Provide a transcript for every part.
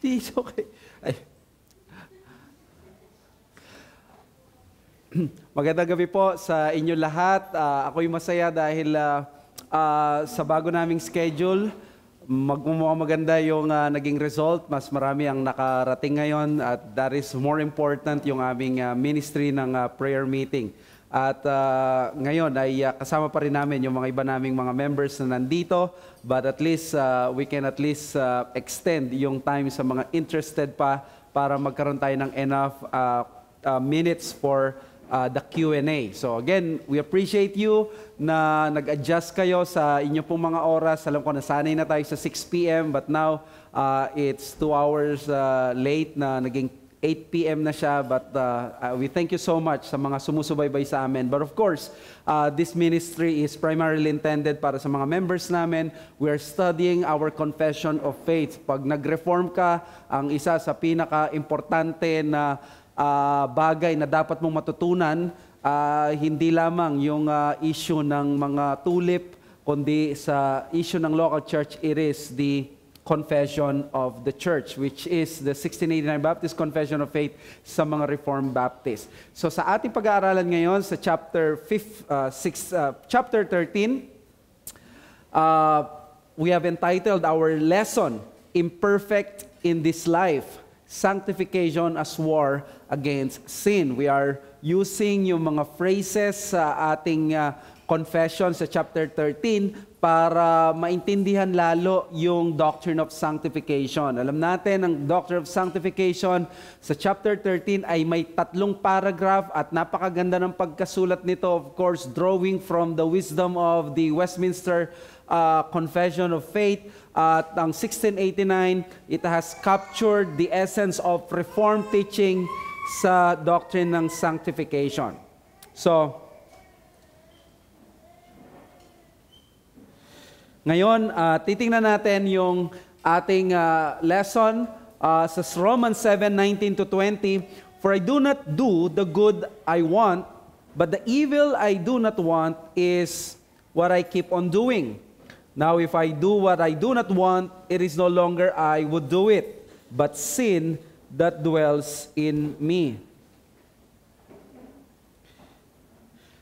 It's okay. Ay. Magandang gabi po sa inyo lahat. Ako'y masaya dahil sa bago naming schedule, mukhang maganda yung naging result. Mas marami ang nakarating ngayon at that is more important yung aming ministry ng prayer meeting. At ngayon ay kasama pa rin namin yung mga iba naming mga members na nandito, but at least we can at least extend yung time sa mga interested pa para magkaroon tayo ng enough minutes for the Q&A. So again, we appreciate you na nag-adjust kayo sa inyo pong mga oras. Alam ko nasanay na tayo sa 6 p.m. but now it's 2 hours late na naging 8 p.m. na siya, but we thank you so much sa mga sumusubaybay sa amin. But of course, this ministry is primarily intended para sa mga members namin. We are studying our confession of faith. Pag nag-reform ka, ang isa sa pinaka-importante na bagay na dapat mong matutunan, hindi lamang yung issue ng mga tulip, kundi sa issue ng local church, it is the confession of the church, which is the 1689 Baptist Confession of Faith sa mga Reformed Baptist. So sa ating pag-aaralan ngayon sa chapter 13, we have entitled our lesson, Imperfect in this Life, Sanctification as War Against Sin. We are using yung mga phrases sa ating confession sa chapter 13 para maintindihan lalo yung doctrine of sanctification. Alam natin, ang doctrine of sanctification sa chapter 13 ay may 3 paragraph at napakaganda ng pagkasulat nito, of course, drawing from the wisdom of the Westminster Confession of Faith. At ang 1689, it has captured the essence of Reformed teaching sa doctrine ng sanctification. So, ngayon, titingnan natin yung ating lesson sa Romans 7:19-20. For I do not do the good I want, but the evil I do not want is what I keep on doing. Now, if I do what I do not want, it is no longer I would do it, but sin that dwells in me.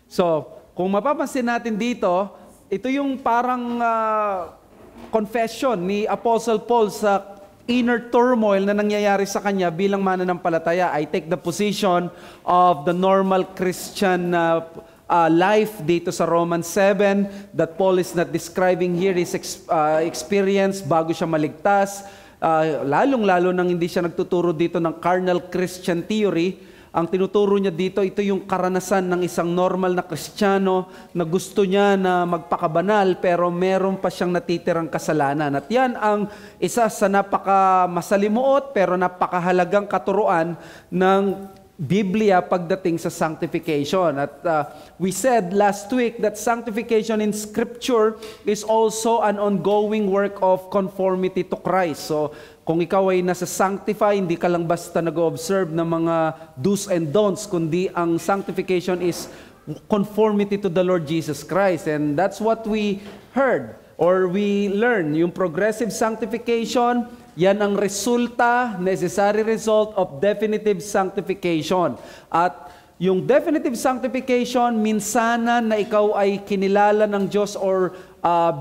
So, kung mapapansin natin dito, ito yung parang confession ni Apostle Paul sa inner turmoil na nangyayari sa kanya bilang mananampalataya. I take the position of the normal Christian life dito sa Romans 7 that Paul is not describing here his experience bago siya maligtas. Lalong-lalo nang hindi siya nagtuturo dito ng carnal Christian theory. Ang tinuturo niya dito, ito yung karanasan ng isang normal na Kristiyano na gusto niya na magpakabanal pero meron pa siyang natitirang kasalanan. At yan ang isa sa napakamasalimuot pero napakahalagang katuruan ng Biblia pagdating sa sanctification. At we said last week that sanctification in Scripture is also an ongoing work of conformity to Christ. So, kung ikaw ay nasa sanctify, hindi ka lang basta nag-observe ng mga do's and don'ts, kundi ang sanctification is conformity to the Lord Jesus Christ. And that's what we heard or we learned. Yung progressive sanctification, yan ang resulta, necessary result of definitive sanctification. At yung definitive sanctification, minsanan na ikaw ay kinilala ng Diyos or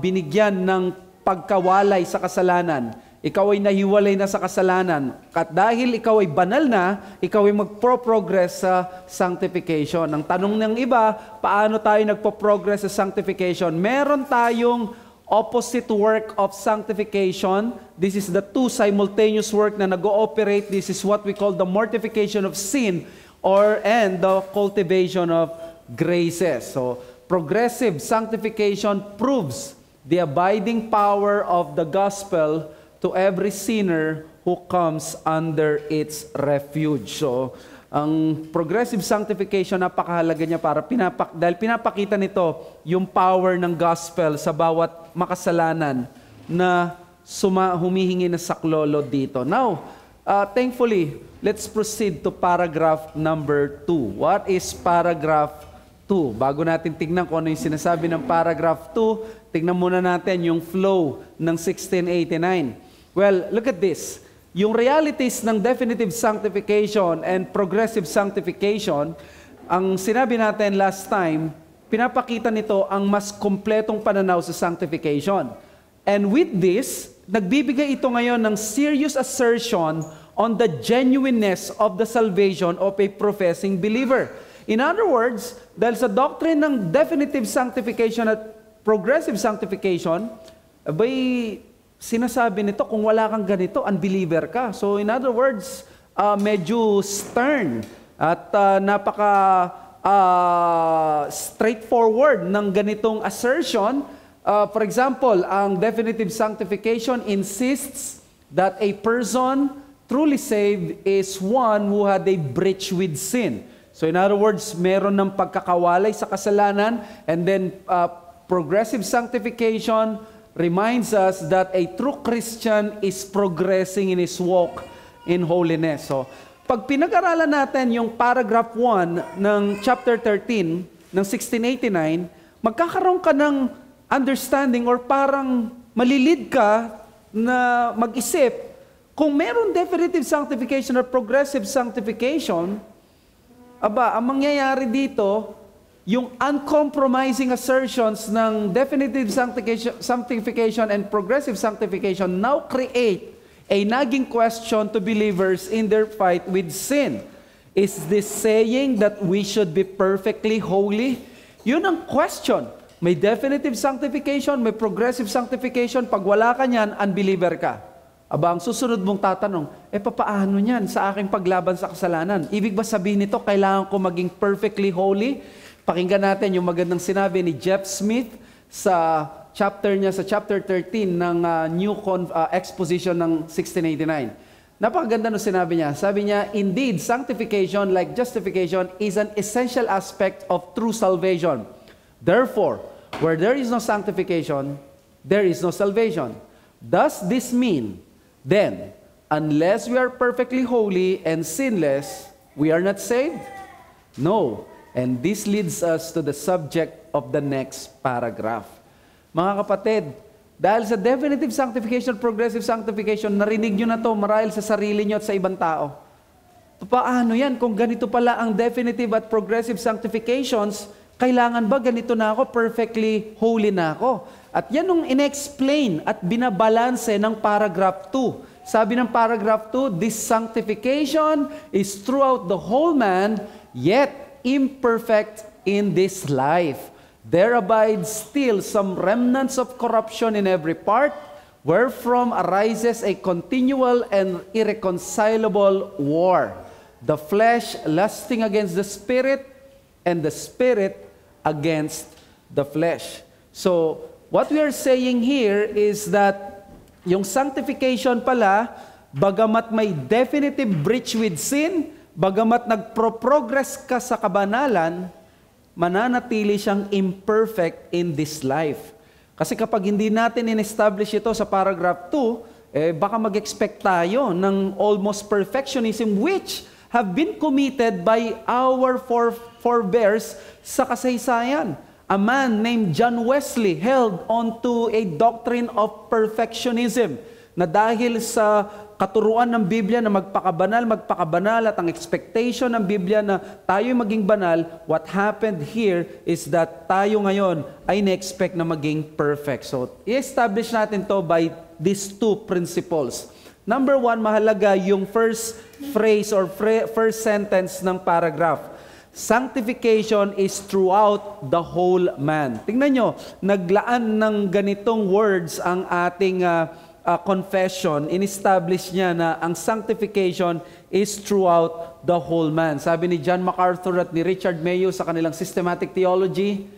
binigyan ng pagkawalay sa kasalanan. Ikaw ay nahiwalay na sa kasalanan. At dahil ikaw ay banal na, ikaw ay magpo-progress sa sanctification. Ang tanong ng iba, paano tayo nagpo-progress sa sanctification? Meron tayong opposite work of sanctification. This is the two simultaneous work na nag-ooperate. This is what we call the mortification of sin and the cultivation of graces. So, progressive sanctification proves the abiding power of the gospel to every sinner who comes under its refuge. So, ang progressive sanctification, napakahalaga niya para dahil pinapakita nito yung power ng gospel sa bawat makasalanan na humihingi na saklolo dito. Now, thankfully, let's proceed to paragraph number 2. What is paragraph 2? Bago natin tignan kung ano yung sinasabi ng paragraph 2, tignan muna natin yung flow ng 1689. Well, look at this. yung realities ng definitive sanctification and progressive sanctification, ang sinabi natin last time, pinapakita nito ang mas kumpletong pananaw sa sanctification. And with this, nagbibigay ito ngayon ng serious assertion on the genuineness of the salvation of a professing believer. In other words, dahil sa doctrine ng definitive sanctification at progressive sanctification, abay, sinasabi nito, kung wala kang ganito, unbeliever ka. So in other words, medyo stern at straightforward ng ganitong assertion. For example, ang definitive sanctification insists that a person truly saved is one who had a breach with sin. So in other words, meron ng pagkakawalay sa kasalanan, and then progressive sanctification reminds us that a true Christian is progressing in his walk in holiness. So, pag pinag-aralan natin yung paragraph 1 ng chapter 13 ng 1689, magkakaroon ka ng understanding or parang malilid ka na mag-isip kung meron definitive sanctification or progressive sanctification, ang mangyayari dito, yung uncompromising assertions ng definitive sanctification and progressive sanctification now create a nagging question to believers in their fight with sin. Is this saying that we should be perfectly holy? Yun ang question. May definitive sanctification, may progressive sanctification. Pag wala ka niyan, unbeliever ka. Ang susunod mong tatanong, papaano niyan sa aking paglaban sa kasalanan? Ibig ba sabihin nito, kailangan ko maging perfectly holy? Pakinggan natin yung magandang sinabi ni Jeff Smith sa chapter 13 ng New Exposition ng 1689. Napakaganda nung sinabi niya. Sabi niya, indeed, sanctification, like justification, is an essential aspect of true salvation. Therefore, where there is no sanctification, there is no salvation. Does this mean, then, unless we are perfectly holy and sinless, we are not saved? No. And this leads us to the subject of the next paragraph. Mga kapatid, dahil sa definitive sanctification, progressive sanctification, narinig nyo na to marahil sa sarili nyo at sa ibang tao. Paano yan? Kung ganito pala ang definitive at progressive sanctifications, kailangan ba ganito na ako? Perfectly holy na ako? At yan nung in-explain at binabalanse ng paragraph 2. Sabi ng paragraph 2, this sanctification is throughout the whole man, yet imperfect in this life. There abides still some remnants of corruption in every part, wherefrom arises a continual and irreconcilable war. The flesh lusting against the spirit, and the spirit against the flesh. So, what we are saying here is that yung sanctification pala, bagamat may definitive breach with sin, bagamat nagpro-progress ka sa kabanalan, mananatili siyang imperfect in this life. Kasi kapag hindi natin in-establish ito sa paragraph 2, baka mag-expect tayo ng almost perfectionism which have been committed by our forebears sa kasaysayan. A man named John Wesley held onto a doctrine of perfectionism na dahil sa katuruan ng Biblia na magpakabanal at ang expectation ng Biblia na tayo'y maging banal, what happened here is that tayo ngayon ay na-expect na maging perfect. So, i-establish natin to by these two principles. Number 1, mahalaga yung first phrase or first sentence ng paragraph. Sanctification is throughout the whole man. Tingnan nyo, naglaan ng ganitong words ang ating confession, in-establish niya na ang sanctification is throughout the whole man. Sabi ni John MacArthur at ni Richard Mayo sa kanilang systematic theology,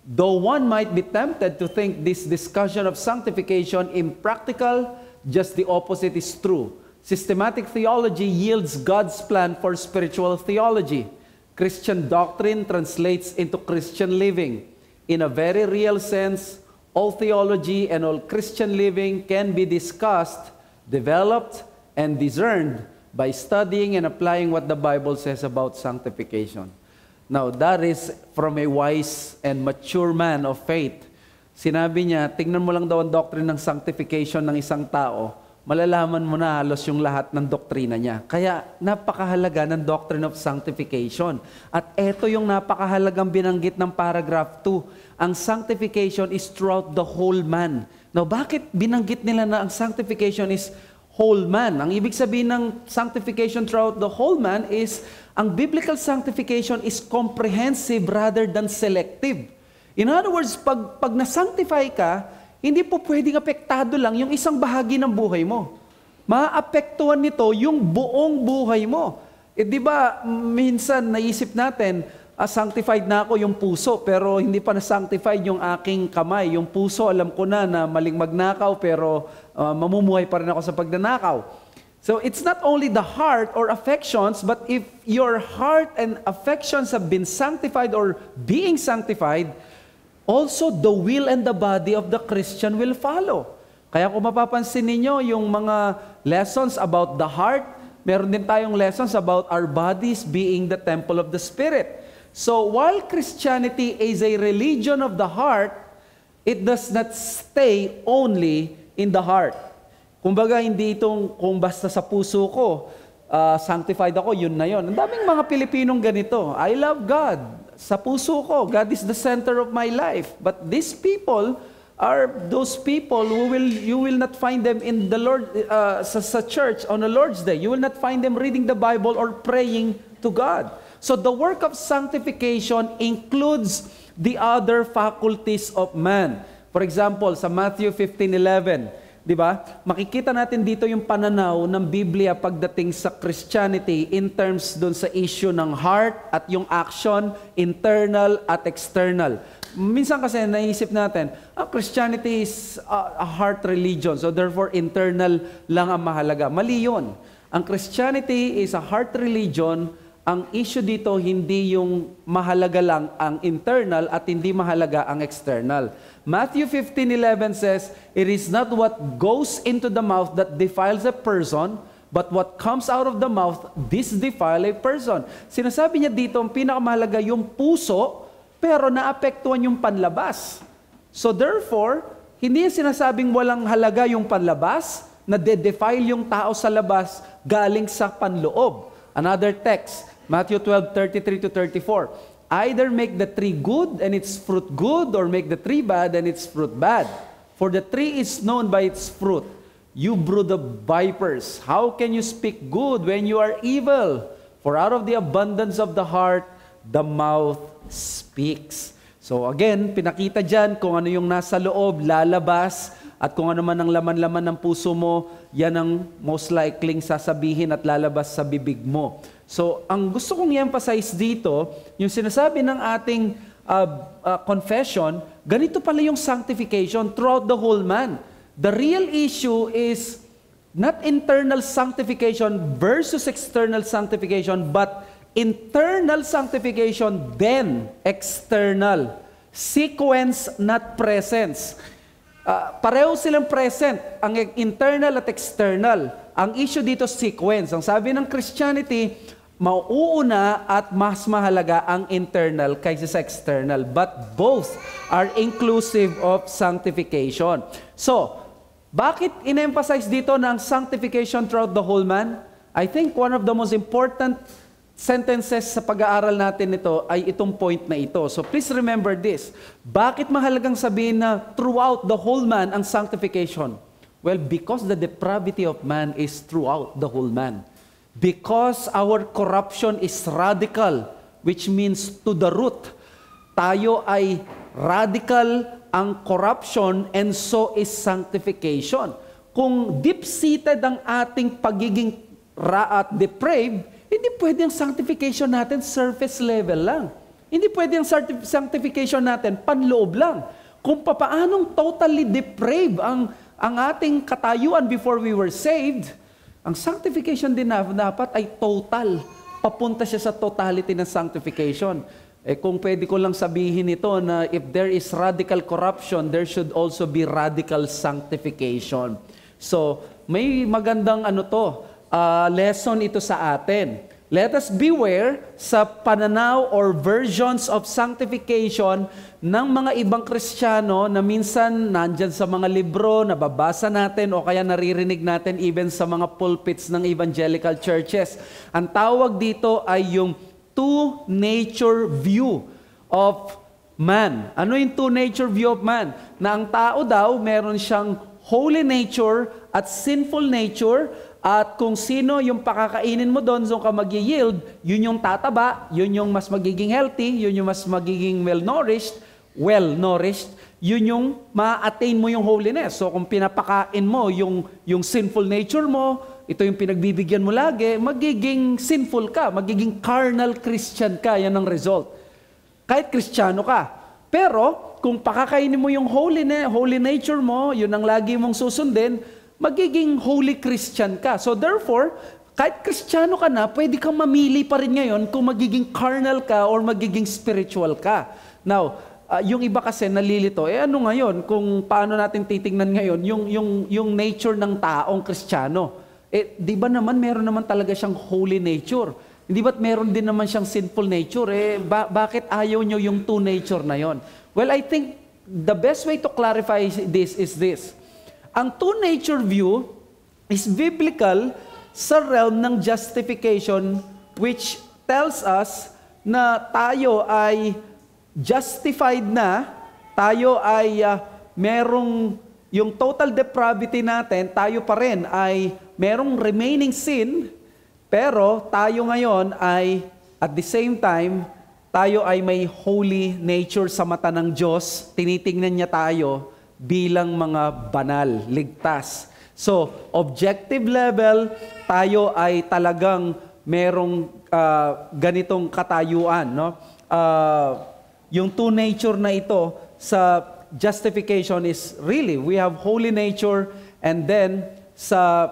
though one might be tempted to think this discussion of sanctification impractical, just the opposite is true. Systematic theology yields God's plan for spiritual theology. Christian doctrine translates into Christian living. In a very real sense, all theology and all Christian living can be discussed, developed, and discerned by studying and applying what the Bible says about sanctification. Now, that is from a wise and mature man of faith. Sinabi niya, tingnan mo lang daw ang doctrine ng sanctification ng isang tao, malalaman mo na halos yung lahat ng doktrina niya. Kaya napakahalaga ng doctrine of sanctification. At ito yung napakahalagang binanggit ng paragraph 2. Ang sanctification is throughout the whole man. Now, bakit binanggit nila na ang sanctification is whole man? Ang ibig sabihin ng sanctification throughout the whole man is ang biblical sanctification is comprehensive rather than selective. In other words, pag na-sanctify ka, hindi po pwedeng apektado lang yung isang bahagi ng buhay mo. Maapektuhan nito yung buong buhay mo. Di ba, minsan naisip natin, sanctified na ako yung puso, pero hindi pa na-sanctified yung aking kamay. Yung puso, alam ko na maling magnakaw, pero mamumuhay pa rin ako sa pagnanakaw. So it's not only the heart or affections, but if your heart and affections have been sanctified or being sanctified, also the will and the body of the Christian will follow. Kaya kung mapapansin ninyo yung mga lessons about the heart, meron din tayong lessons about our bodies being the temple of the Spirit. So while Christianity is a religion of the heart, it does not stay only in the heart. Kumbaga, hindi itong kung basta sa puso ko, sanctified ako, yun na yun. Ang daming mga Pilipinong ganito. I love God. Sa puso ko, God is the center of my life. But these people are those people who you will not find them in the Lord, sa church on the Lord's Day. You will not find them reading the Bible or praying to God. So the work of sanctification includes the other faculties of man. For example, sa Matthew 15:11, di ba? Makikita natin dito yung pananaw ng Biblia pagdating sa Christianity in terms dun sa issue ng heart at yung action, internal at external. Minsan kasi naisip natin, Christianity is a heart religion, so therefore internal lang ang mahalaga. Mali yun. Ang Christianity is a heart religion. Ang issue dito, hindi yung mahalaga lang ang internal at hindi mahalaga ang external. Matthew 15:11 says, "It is not what goes into the mouth that defiles a person, but what comes out of the mouth, this defile a person." Sinasabi niya dito, ang pinakamahalaga yung puso, pero naapektuhan yung panlabas. So therefore, hindi sinasabing walang halaga yung panlabas, na de-defile yung tao sa labas galing sa panloob. Another text, Matthew 12:33-34. "Either make the tree good and its fruit good, or make the tree bad and its fruit bad. For the tree is known by its fruit. You brood of vipers, how can you speak good when you are evil? For out of the abundance of the heart, the mouth speaks." So again, pinakita dyan kung ano yung nasa loob, lalabas, at kung ano man ang laman-laman ng puso mo, yan ang most likely sasabihin at lalabas sa bibig mo. So, ang gusto kong i-emphasize dito, yung sinasabi ng ating confession, ganito pala yung sanctification throughout the whole man. The real issue is not internal sanctification versus external sanctification, but internal sanctification, then external. Sequence, not presence. Pareho silang present, ang internal at external. Ang issue dito, sequence. Ang sabi ng Christianity, mauuna at mas mahalaga ang internal kaysa sa external. But both are inclusive of sanctification. So, bakit in-emphasize dito ng sanctification throughout the whole man? I think one of the most important sentences sa pag-aaral natin ito ay itong point na ito. So please remember this. Bakit mahalagang sabihin na throughout the whole man ang sanctification? Well, because the depravity of man is throughout the whole man. Because our corruption is radical, which means to the root. Tayo ay radical ang corruption, and so is sanctification. Kung deep-seated ang ating pagiging at depraved, hindi pwede ang sanctification natin surface level lang. Hindi pwede ang sanctification natin panloob lang. Kung papaanong totally depraved ang ating katayuan before we were saved, ang sanctification din dapat ay total. Papunta siya sa totality ng sanctification. Kung pwede ko lang sabihin ito na if there is radical corruption, there should also be radical sanctification. So, may magandang lesson ito sa atin. let us beware sa pananaw or versions of sanctification ng mga ibang Kristiyano na minsan nandyan sa mga libro, nababasa natin o kaya naririnig natin even sa mga pulpits ng evangelical churches. Ang tawag dito ay yung two-nature view of man. Ano yung two-nature view of man? Na ang tao daw, meron siyang holy nature at sinful nature, at kung sino yung pakakainin mo doon ka mag-yield, yun yung tataba, yun yung mas magiging healthy, yun yung mas magiging well-nourished, yun yung ma-attain mo yung holiness. So kung pinapakain mo yung sinful nature mo, ito yung pinagbibigyan mo lagi, magiging sinful ka, magiging carnal Christian ka, yan ang result. Kahit Kristiyano ka. Pero kung pakakainin mo yung holy nature mo, yun ang lagi mong susundin, magiging holy Christian ka. So therefore, kahit Kristiyano ka na, pwede kang mamili pa rin ngayon kung magiging carnal ka or magiging spiritual ka. Now, yung iba kasi nalilito, ano ngayon, kung paano natin titingnan ngayon, yung nature ng taong Kristiyano. Di ba naman, meron naman talaga siyang holy nature. Hindi ba't meron din naman siyang sinful nature? Bakit ayaw nyo yung two nature na yon? Well, I think the best way to clarify this is this. Ang two-nature view is biblical sa realm ng justification, which tells us na tayo ay justified na, tayo ay merong yung total depravity natin, tayo pa rin ay merong remaining sin, pero tayo ngayon ay at the same time, tayo ay may holy nature sa mata ng Diyos. Tinitingnan niya tayo bilang mga banal, ligtas. So, objective level, tayo ay talagang merong ganitong katayuan. No? Yung two nature na ito sa justification is really, we have holy nature, and then sa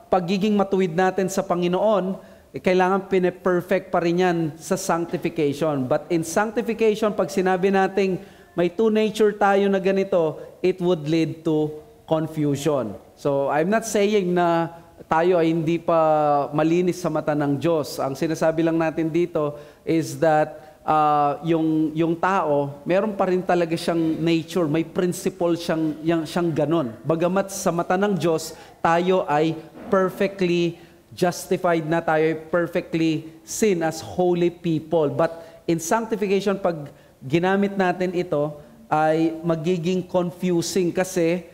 pagiging matuwid natin sa Panginoon, kailangan pine-perfect pa rin yan sa sanctification. But in sanctification, pag sinabi nating may two nature tayo na ganito, it would lead to confusion. So, I'm not saying na tayo ay hindi pa malinis sa mata ng Diyos. Ang sinasabi lang natin dito is that yung tao, meron pa rin talaga siyang nature, may principle siyang ganon. Bagamat sa mata ng Diyos, tayo ay perfectly justified na, tayo ay perfectly seen as holy people. But in sanctification, pag ginamit natin ito, ay magiging confusing kasi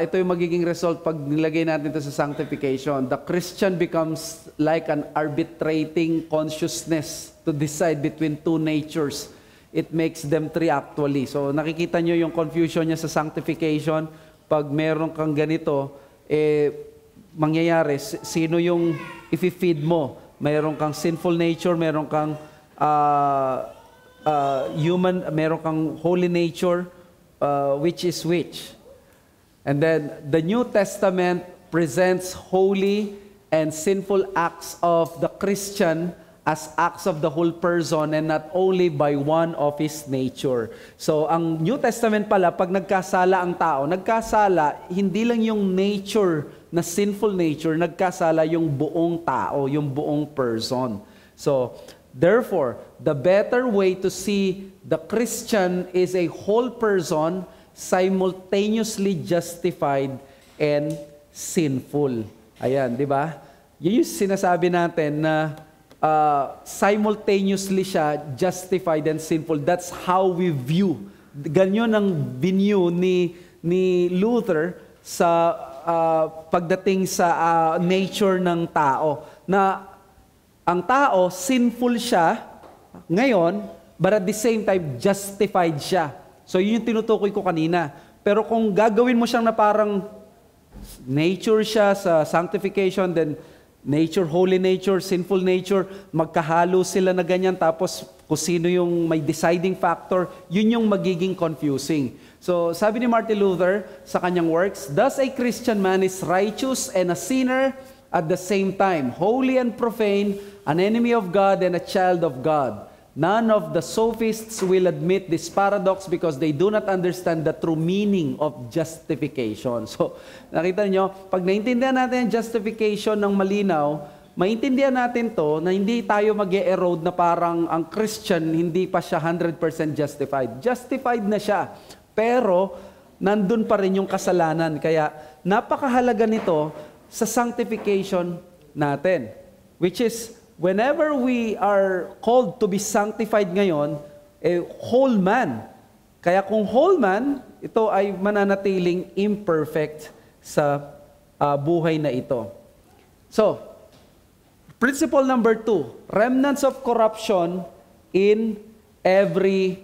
ito yung magiging result pag nilagay natin ito sa sanctification. The Christian becomes like an arbitrating consciousness to decide between two natures. It makes them three actually. So nakikita nyo yung confusion niya sa sanctification. Pag meron kang ganito, mangyayari, sino yung i-feed mo? Meron kang sinful nature, meron kang human, meron kang holy nature, which is which. And then, the New Testament presents holy and sinful acts of the Christian as acts of the whole person and not only by one of his nature. So, ang New Testament pala, pag nagkasala ang tao, nagkasala, hindi lang yung nature na sinful nature, nagkasala yung buong tao, yung buong person. So, therefore, the better way to see the Christian is a whole person simultaneously justified and sinful. Ayan, di ba? Yun yung sinasabi natin na simultaneously siya justified and sinful. That's how we view. Ganyan ang view ni Luther sa pagdating sa nature ng tao. Na ang tao, sinful siya ngayon, but at the same time, justified siya. So yun yung tinutukoy ko kanina. Pero kung gagawin mo siyang na parang nature siya sa sanctification, then nature, holy nature, sinful nature, magkahalo sila na ganyan, tapos kung sino yung may deciding factor, yun yung magiging confusing. So sabi ni Martin Luther sa kanyang works, "Thus a Christian man is righteous and a sinner at the same time, holy and profane, an enemy of God and a child of God. None of the sophists will admit this paradox because they do not understand the true meaning of justification." So, nakita niyo, pag naintindihan natin ang justification ng malinaw, maintindihan natin to na hindi tayo mag-erode na parang ang Christian hindi pa siya 100% justified. Justified na siya, pero nandun pa rin yung kasalanan. Kaya napakahalaga nito sa sanctification natin. Which is, whenever we are called to be sanctified ngayon, whole man. Kaya kung whole man, ito ay mananatiling imperfect sa buhay na ito. So, principle number 2, remnants of corruption in every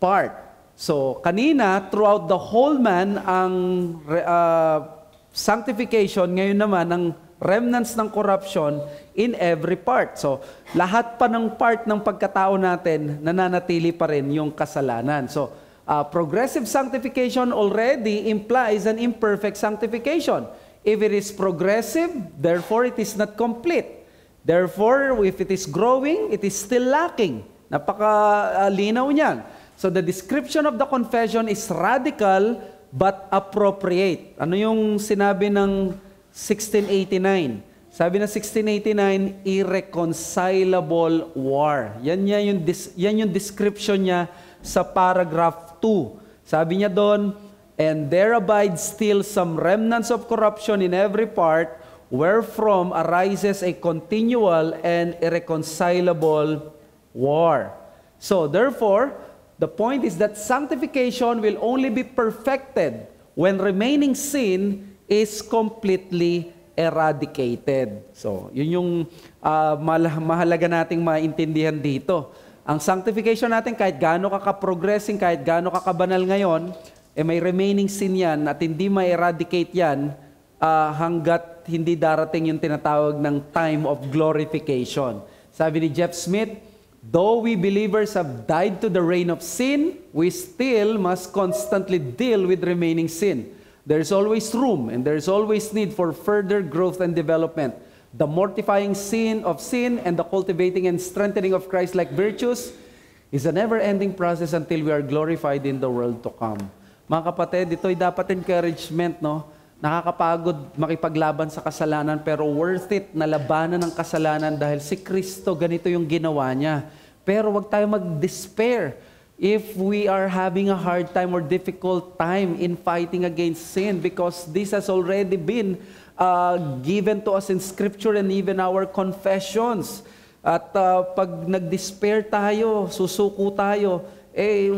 part. So, kanina, throughout the whole man, ang sanctification, ngayon naman, ang remnants ng corruption in every part. So, lahat pa ng part ng pagkatao natin, nananatili pa rin yung kasalanan. So, progressive sanctification already implies an imperfect sanctification. If it is progressive, therefore it is not complete. Therefore, if it is growing, it is still lacking. Napakalinaw niyan. So the description of the confession is radical but appropriate. Ano yung sinabi ng 1689? Sabi ng 1689, irreconcilable war. Yan yung description niya sa paragraph 2. Sabi niya doon, and there abides still some remnants of corruption in every part, wherefrom arises a continual and irreconcilable war. So, therefore, the point is that sanctification will only be perfected when remaining sin is completely eradicated. So, yun yung mahalaga nating maintindihan dito. Ang sanctification natin, kahit gaano ka-progressing, kahit gaano ka-kabanal ngayon, may remaining sin yan at hindi ma-eradicate yan hanggat hindi darating yung tinatawag ng time of glorification. Sabi ni Jeff Smith, though we believers have died to the reign of sin, we still must constantly deal with remaining sin. There's always room and there's always need for further growth and development. The mortifying sin of sin and the cultivating and strengthening of Christ-like virtues is a never-ending process until we are glorified in the world to come. Mga kapatid, ito'y dapat encouragement, no? Nakakapagod makipaglaban sa kasalanan, pero worth it na labanan ng kasalanan dahil si Kristo, ganito yung ginawa niya. Pero wag tayo mag-despair if we are having a hard time or difficult time in fighting against sin, because this has already been given to us in Scripture and even our confessions. At pag nag-despair tayo, susuko tayo,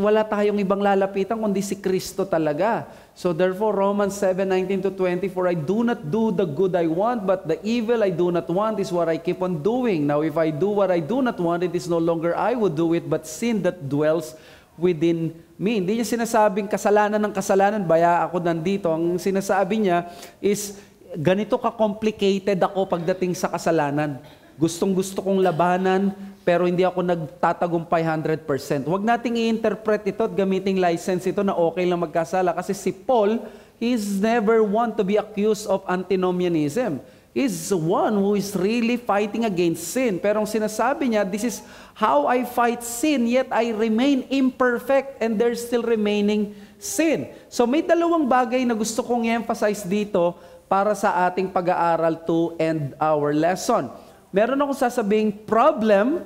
wala tayong ibang lalapitan kundi si Kristo talaga. So therefore, Romans 7:19-20, for I do not do the good I want, but the evil I do not want is what I keep on doing. Now if I do what I do not want, it is no longer I who do it, but sin that dwells within me. Hindi niya sinasabing kasalanan ng kasalanan, baya ako nandito. Ang sinasabi niya is, ganito ka-complicated ako pagdating sa kasalanan. Gustong-gusto kong labanan, pero hindi ako nagtatagumpay 100%. Huwag nating i-interpret ito at gamiting license ito na okay lang magkasala. Kasi si Paul, he's never one to be accused of antinomianism. He's one who is really fighting against sin. Pero ang sinasabi niya, this is how I fight sin, yet I remain imperfect and there's still remaining sin. So may dalawang bagay na gusto kong i-emphasize dito para sa ating pag-aaral to end our lesson. Meron akong sasabing problem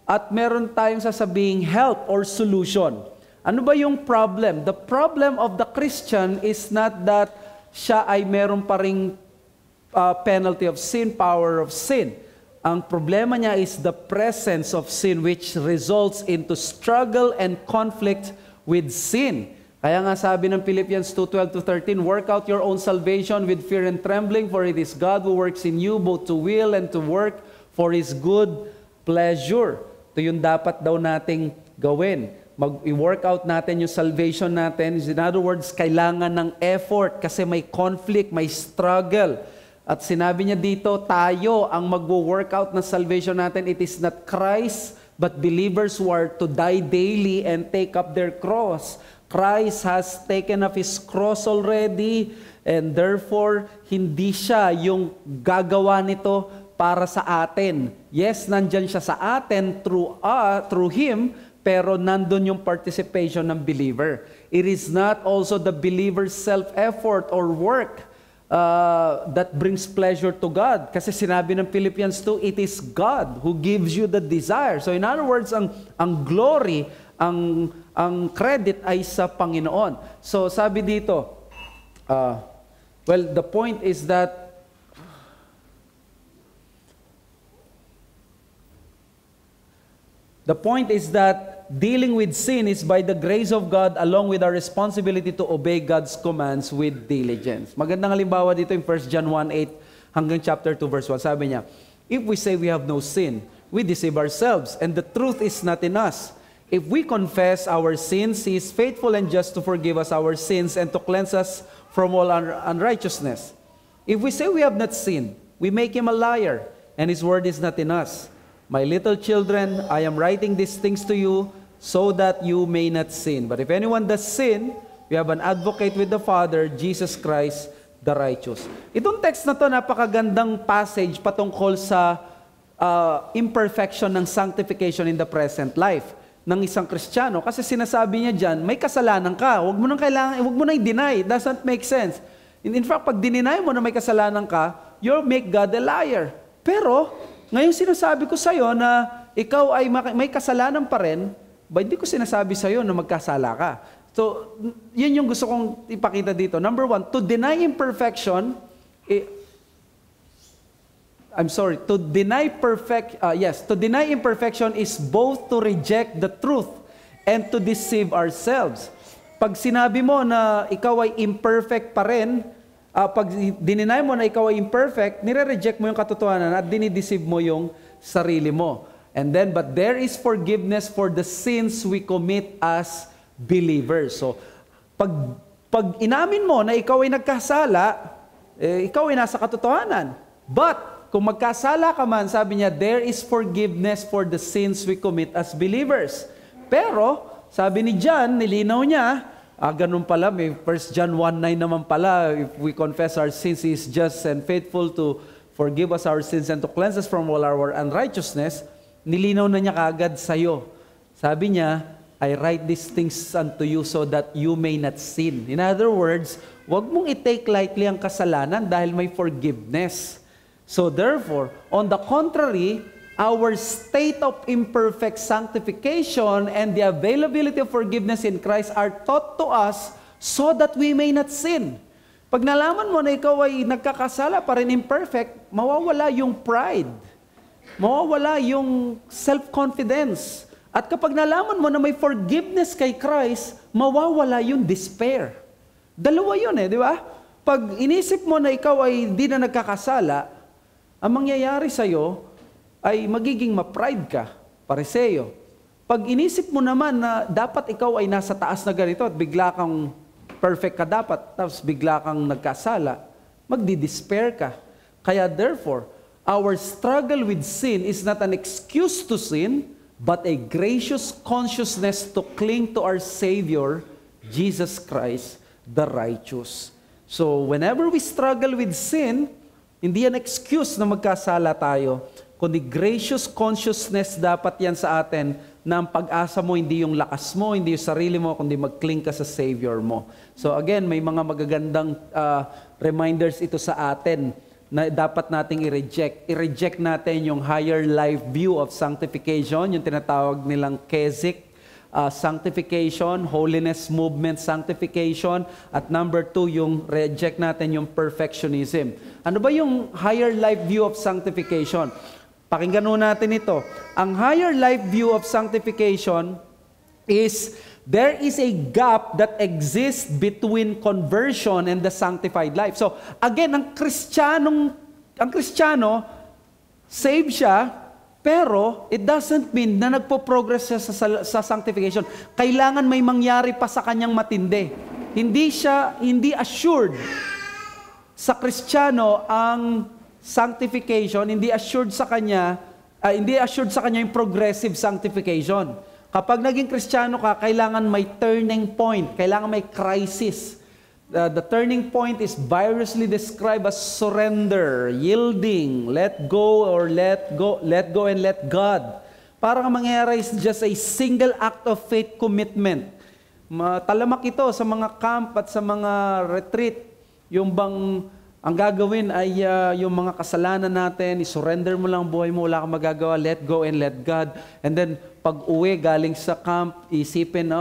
at meron tayong sasabing help or solution. Ano ba yung problem? The problem of the Christian is not that siya ay meron pa ring penalty of sin, power of sin. Ang problema niya is the presence of sin, which results into struggle and conflict with sin. Kaya nga sabi ng Philippians 2:12-13, work out your own salvation with fear and trembling, for it is God who works in you both to will and to work for His good pleasure. Ito yung dapat daw nating gawin. I-work out natin yung salvation natin. In other words, kailangan ng effort kasi may conflict, may struggle. At sinabi niya dito, tayo ang mag-work out ng salvation natin. It is not Christ, but believers who are to die daily and take up their cross. Christ has taken up His cross already, and therefore, hindi siya yung gagawa nito para sa atin. Yes, nandyan siya sa atin through Him, pero nandun yung participation ng believer. It is not also the believer's self-effort or work that brings pleasure to God. Kasi sinabi ng Philippians 2, it is God who gives you the desire. So in other words, ang glory, ang credit ay sa Panginoon. So sabi dito, well, the point is that dealing with sin is by the grace of God along with our responsibility to obey God's commands with diligence. Magandang halimbawa dito in 1 John 1:8 hanggang chapter 2 verse 1. Sabi niya, if we say we have no sin, we deceive ourselves and the truth is not in us. If we confess our sins, He is faithful and just to forgive us our sins and to cleanse us from all unrighteousness. If we say we have not sinned, we make Him a liar and His word is not in us. My little children, I am writing these things to you so that you may not sin. But if anyone does sin, we have an advocate with the Father, Jesus Christ, the righteous. Itong text na to, napakagandang passage patungkol sa imperfection ng sanctification in the present life ng isang Kristiyano. Kasi sinasabi niya dyan, may kasalanan ka. Huwag mo nang i-deny. It doesn't make sense. In fact, pag dininay mo na may kasalanan ka, you'll make God a liar. Pero, ngayon sinasabi ko sa iyo na ikaw ay may kasalanan pa rin, ba hindi ko sinasabi sa iyo na magkasala ka. So, yun yung gusto kong ipakita dito. Number one, to deny imperfection, to deny imperfection is both to reject the truth and to deceive ourselves. Pag sinabi mo na ikaw ay imperfect pa rin, pag dininay mo na ikaw ay imperfect, nire-reject mo yung katotohanan at dinideceive mo yung sarili mo. And then, but there is forgiveness for the sins we commit as believers. So, pag inamin mo na ikaw ay nagkasala, ikaw ay nasa katotohanan. But, kung magkasala ka man, sabi niya, there is forgiveness for the sins we commit as believers. Pero, sabi ni John, nilinaw niya, ganun pala, may 1 John 1:9 naman pala, if we confess our sins, He is just and faithful to forgive us our sins and to cleanse us from all our unrighteousness. Nilinaw na niya kaagad sa'yo. Sabi niya, I write these things unto you so that you may not sin. In other words, wag mong i-take lightly ang kasalanan dahil may forgiveness. So therefore, on the contrary, our state of imperfect sanctification and the availability of forgiveness in Christ are taught to us so that we may not sin. Pag nalaman mo na ikaw ay nagkakasala pa rin imperfect, mawawala yung pride. Mawawala yung self-confidence. At kapag nalaman mo na may forgiveness kay Christ, mawawala yung despair. Dalawa yun di ba? Pag inisip mo na ikaw ay di na nagkakasala, ang mangyayari sa'yo, ay magiging ma-pride ka, Pariseo. Pag inisip mo naman na dapat ikaw ay nasa taas na ganito at bigla kang perfect ka dapat, tapos bigla kang nagkasala, magdi-despair ka. Kaya therefore, our struggle with sin is not an excuse to sin, but a gracious consciousness to cling to our Savior, Jesus Christ, the righteous. So, whenever we struggle with sin, hindi yan excuse na magkasala tayo, kundi gracious consciousness dapat yan sa atin na ang pag-asa mo hindi yung lakas mo, hindi yung sarili mo, kundi mag-cling ka sa Savior mo. So again, may mga magagandang reminders ito sa atin na dapat nating i-reject. I-reject natin yung higher life view of sanctification, yung tinatawag nilang Keswick sanctification, holiness movement sanctification, at number 2, yung reject natin yung perfectionism. Ano ba yung higher life view of sanctification? Pakinggan natin ito. Ang higher life view of sanctification is there is a gap that exists between conversion and the sanctified life. So, again, ang Kristiyano, saved siya, pero it doesn't mean na nagpo-progress siya sa sanctification. Kailangan may mangyari pa sa kanyang matindi. Hindi assured sa Kristiyano ang sanctification, hindi assured sa kanya yung progressive sanctification. Kapag naging Kristiyano ka, kailangan may turning point, kailangan may crisis. The turning point is variously described as surrender, yielding, let go and let God. Parang ang mangyayari is just a single act of faith commitment. Talamak ito sa mga camp at sa mga retreat, yung bang Ang gagawin ay yung mga kasalanan natin, isurrender mo lang ang buhay mo, wala kang magagawa, let go and let God. And then, pag uwi galing sa camp, isipin,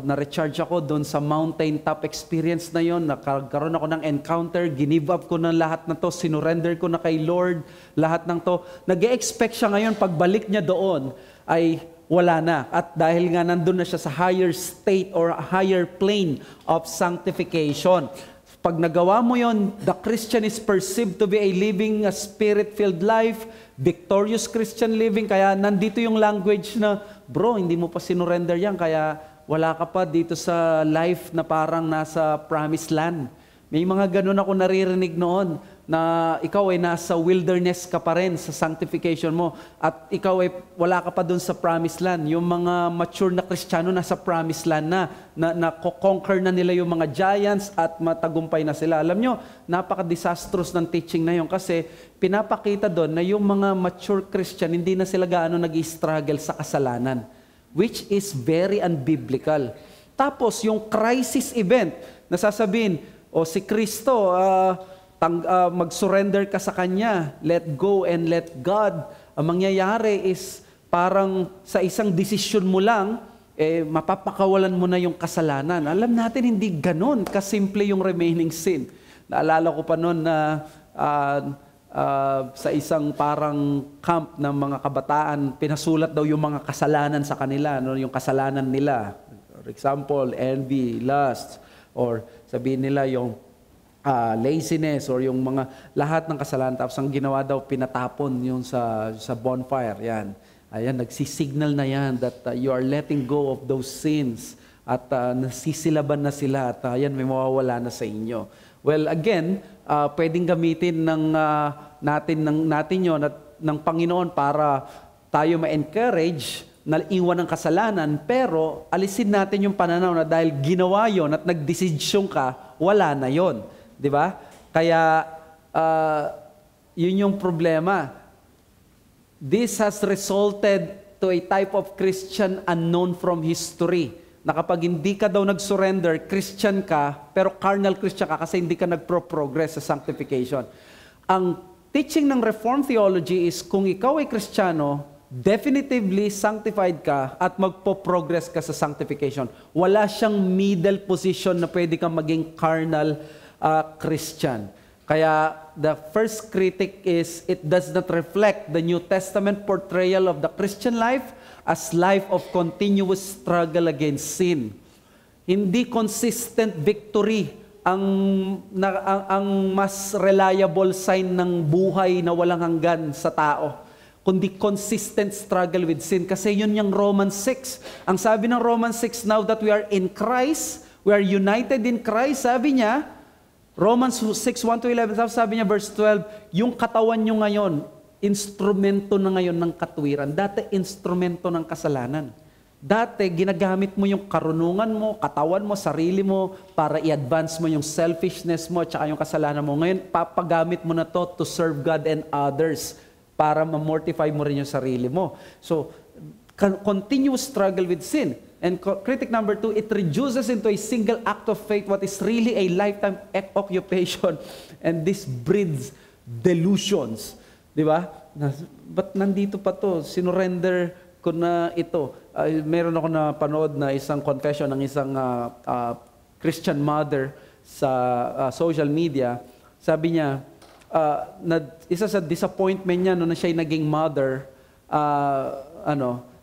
na-recharge ako doon sa mountain top experience na yon, nakaroon ako ng encounter, ginive up ko na lahat na to, sinurrender ko na kay Lord, lahat ng to. Nag-e-expect siya ngayon, pagbalik niya doon, ay wala na. At dahil nga nandun na siya sa higher state or higher plane of sanctification. Pag nagawa mo yon, the Christian is perceived to be a living, a spirit-filled life, victorious Christian living. Kaya nandito yung language na, bro, hindi mo pa sinurrender yan, kaya wala ka pa dito sa life na parang nasa promised land. May mga ganun ako naririnig noon, na ikaw ay nasa wilderness ka pa rin sa sanctification mo, at ikaw ay wala ka pa dun sa promised land. Yung mga mature na Kristiyano nasa promised land na conquer na nila yung mga giants at matagumpay na sila. Alam nyo, napaka-disastrous ng teaching na yun kasi pinapakita doon na yung mga mature Christian, hindi na sila gaano nag-struggle sa kasalanan, which is very unbiblical. Tapos yung crisis event, nasasabihin, si Kristo, mag-surrender ka sa Kanya, let go and let God. Ang mangyayari is parang sa isang desisyon mo lang, mapapakawalan mo na yung kasalanan. Alam natin hindi ganon kasimple yung remaining sin. Naalala ko pa noon na sa isang parang camp ng mga kabataan, pinasulat daw yung mga kasalanan sa kanila, yung kasalanan nila. For example, envy, lust, or sabihin nila yung laziness or yung mga lahat ng kasalanan. Tapos ang ginawa daw, pinatapon yung sa bonfire. Yan. Ayan, nagsisignal na yan that you are letting go of those sins at nasisilaban na sila at yan, may mawawala na sa inyo. Well, again, pwedeng gamitin natin yun at ng Panginoon para tayo ma-encourage na iwan ng kasalanan, pero alisin natin yung pananaw na dahil ginawa yon at nagdesisyon ka, wala na yon. Di ba? Kaya, yun yung problema. This has resulted to a type of Christian unknown from history. Na kapag hindi ka daw nag-surrender, Christian ka, pero carnal Christian ka kasi hindi ka nagpro-progress sa sanctification. Ang teaching ng Reformed theology is kung ikaw ay Kristiyano, definitively sanctified ka at magpo-progress ka sa sanctification. Wala siyang middle position na pwede kang maging carnal Christian. Kaya the first critic is it does not reflect the New Testament portrayal of the Christian life as life of continuous struggle against sin. Hindi consistent victory ang mas reliable sign ng buhay na walang hanggan sa tao, kundi consistent struggle with sin. Kasi yun yung Romans 6. Ang sabi ng Romans 6, now that we are in Christ, we are united in Christ, sabi niya, Romans 6, 1-11, sabi niya, verse 12, yung katawan nyo ngayon, instrumento na ngayon ng katwiran. Dati, instrumento ng kasalanan. Dati, ginagamit mo yung karunungan mo, katawan mo, sarili mo, para i-advance mo yung selfishness mo, tsaka yung kasalanan mo. Ngayon, papagamit mo na to to serve God and others, para ma-mortify mo rin yung sarili mo. So, continuous struggle with sin. And critic number 2, it reduces into a single act of faith what is really a lifetime occupation. And this breeds delusions. Di ba? Ba't nandito pa to? Sinurrender ko na ito. Meron ako na panood na isang confession ng isang Christian mother sa social media. Sabi niya, isa sa disappointment niya no, na siya'y naging mother,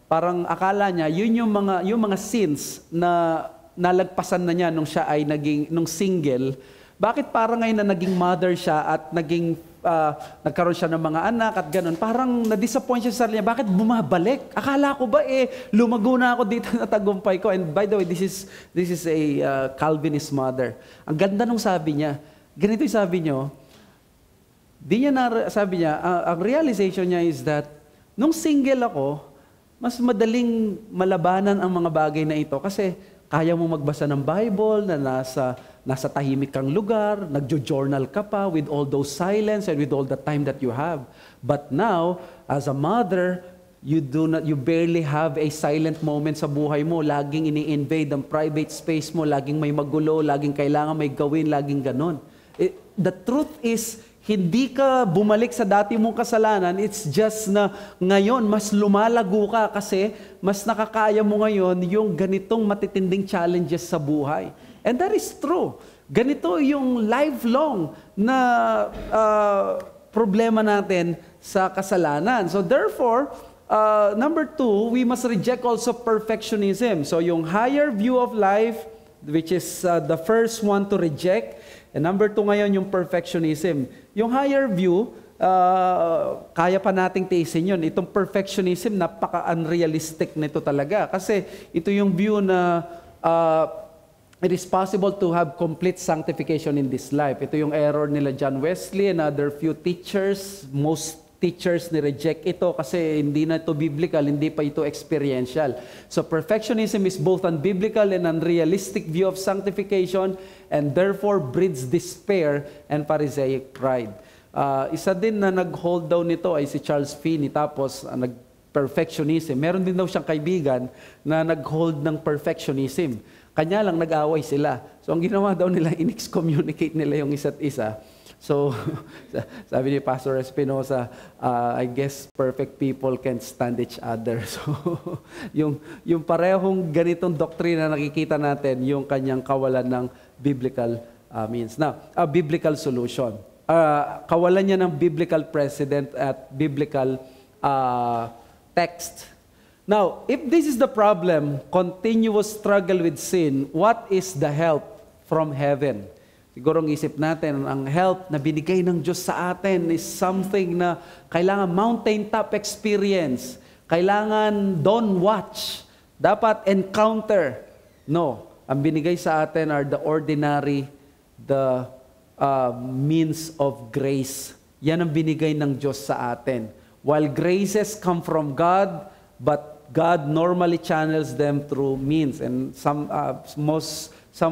parang akala niya, yun yung mga sins na nalagpasan na niya nung siya ay nung single. Bakit parang ngayon na naging mother siya at nagkaroon siya ng mga anak at ganun, parang na-disappoint siya sa sarili niya, bakit bumabalik? Akala ko ba lumago na ako dito na tagumpay ko? And by the way, this is a Calvinist mother. Ang ganda nung sabi niya, ganito yung sabi niyo, sabi niya, ang realization niya is that, nung single ako, mas madaling malabanan ang mga bagay na ito kasi kaya mo magbasa ng Bible na nasa tahimik kang lugar, nagjo-journal ka pa with all those silence and with all the time that you have. But now, as a mother, you barely have a silent moment sa buhay mo. Laging ini-invade ang private space mo, laging may magulo, laging kailangan may gawin, laging ganon. The truth is, hindi ka bumalik sa dati mong kasalanan. It's just na ngayon, mas lumalago ka kasi mas nakakaya mo ngayon yung ganitong matitinding challenges sa buhay. And that is true. Ganito yung lifelong na problema natin sa kasalanan. So therefore, number 2, we must reject also perfectionism. So yung higher view of life, which is the first one to reject. And number 2 ngayon, yung perfectionism. Yung higher view, kaya pa nating tiisin yun. Itong perfectionism, napaka-unrealistic nito talaga. Kasi ito yung view na it is possible to have complete sanctification in this life. Ito yung error nila John Wesley and other few teachers. Most teachers ni-reject ito kasi hindi na ito biblical, hindi pa ito experiential. So perfectionism is both unbiblical and unrealistic view of sanctification and therefore breeds despair and Pharisaic pride. Isa din na nag-hold down nito ay si Charles Finney, tapos nag-perfectionism. Meron din daw siyang kaibigan na nag-hold ng perfectionism. Kanya lang nag-away sila. So ang ginawa daw nila, in-excommunicate nila yung isa't isa. So, sabi ni Pastor Espinosa, I guess perfect people can't stand each other. So, yung parehong ganitong doktrina nakikita natin, yung kanyang kawalan ng biblical means. Now, biblical solution. Kawalan niya ng biblical precedent at biblical text. Now, if this is the problem, continuous struggle with sin, what is the help from heaven? Siguro ang isip natin, ang help na binigay ng Diyos sa atin is something na kailangan mountaintop experience. Kailangan don't watch. Dapat encounter. No. Ang binigay sa atin are the ordinary, the means of grace. Yan ang binigay ng Diyos sa atin. While graces come from God, but God normally channels them through means. And some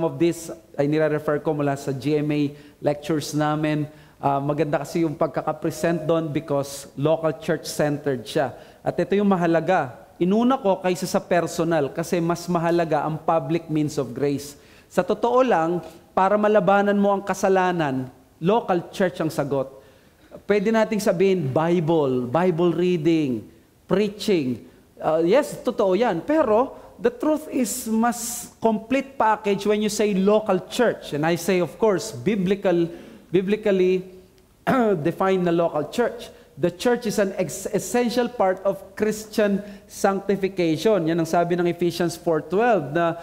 of this ay nire-refer ko mula sa GMA lectures namin. Maganda kasi yung pagkakapresent doon because local church-centered siya. At ito yung mahalaga. Inuna ko kaysa sa personal kasi mas mahalaga ang public means of grace. Sa totoo lang, para malabanan mo ang kasalanan, local church ang sagot. Pwede nating sabihin, Bible reading, preaching. Yes, totoo yan. Pero the truth is mas complete package when you say local church. And I say, of course, biblically define the local church. The church is an essential part of Christian sanctification. Yan ang sabi ng Ephesians 4:12 na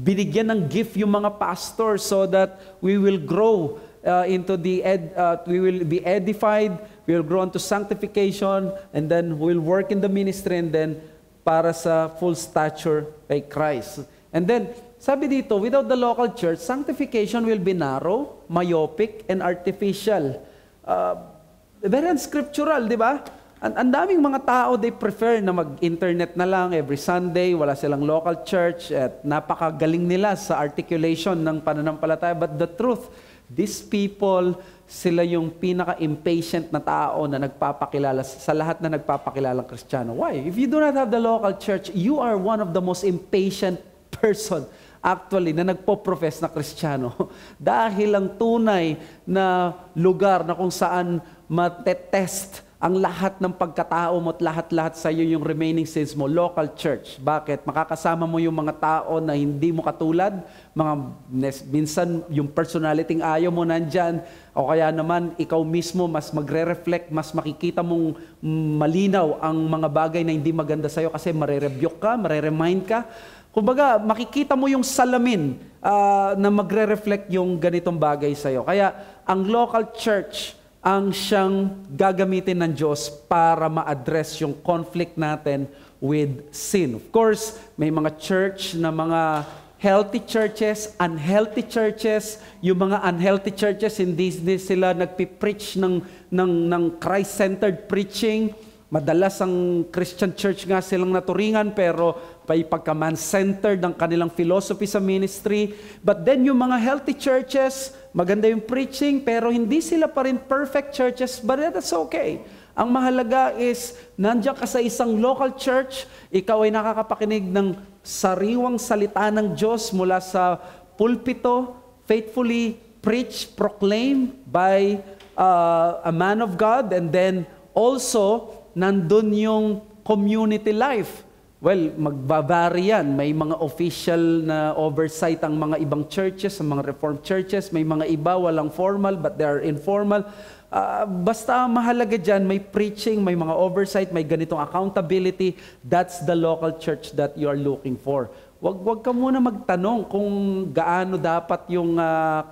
binigyan ng gift yung mga pastors so that we will grow we will be edified, we will grow into sanctification, and then we'll work in the ministry, and then para sa full stature kay Christ. And then, sabi dito, without the local church, sanctification will be narrow, myopic, and artificial. Very unscriptural, di ba? Ang daming mga tao, they prefer na mag-internet na lang every Sunday, wala silang local church, at napakagaling nila sa articulation ng pananampalataya. But the truth, these people, sila yung pinaka-impatient na tao na nagpapakilala sa lahat na nagpapakilalang Kristiyano. Why? If you do not have the local church, you are one of the most impatient person actually na nagpo-profess na Kristiyano. Dahil ang tunay na lugar na kung saan matetest ang lahat ng pagkatao mo at lahat-lahat sa iyo yung remaining sins mo, local church. Bakit? Makakasama mo yung mga tao na hindi mo katulad, minsan yung personality ayaw mo nandyan, o kaya naman ikaw mismo mas magre-reflect, mas makikita mong malinaw ang mga bagay na hindi maganda sa iyo kasi mare-rebuke ka, mare-remind ka. Kumbaga, makikita mo yung salamin na magre-reflect yung ganitong bagay sa iyo. Kaya ang local church ang siyang gagamitin ng Diyos para ma-address yung conflict natin with sin. Of course, may mga church na mga healthy churches, unhealthy churches. Yung mga unhealthy churches, hindi sila nagpipreach ng Christ-centered preaching. Madalas ang Christian church nga silang naturingan pero may pagka-man-centered ang kanilang philosophy sa ministry. But then yung mga healthy churches, maganda yung preaching pero hindi sila pa rin perfect churches, but that's okay. Ang mahalaga is nandiyan ka sa isang local church, ikaw ay nakakapakinig ng sariwang salita ng Diyos mula sa pulpito, faithfully preached, proclaimed by a man of God, and then also nandun yung community life. Well, magbabari yan. May mga official na oversight ang mga ibang churches, ang mga Reformed churches. May mga iba, walang formal, but they are informal. Basta mahalaga dyan, may preaching, may mga oversight, may ganitong accountability. That's the local church that you are looking for. Wag ka muna magtanong kung gaano dapat yung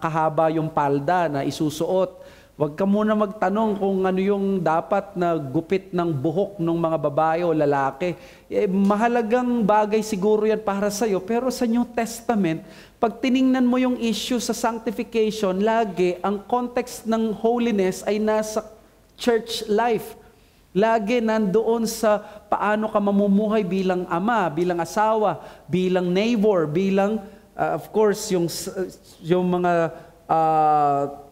kahaba yung palda na isusuot. Huwag ka muna magtanong kung ano yung dapat na gupit ng buhok ng mga babae o lalaki. Mahalagang bagay siguro yan para sa'yo. Pero sa New Testament, pag tiningnan mo yung issue sa sanctification, lagi ang context ng holiness ay nasa church life. Lagi nandoon sa paano ka mamumuhay bilang ama, bilang asawa, bilang neighbor, bilang, of course, yung mga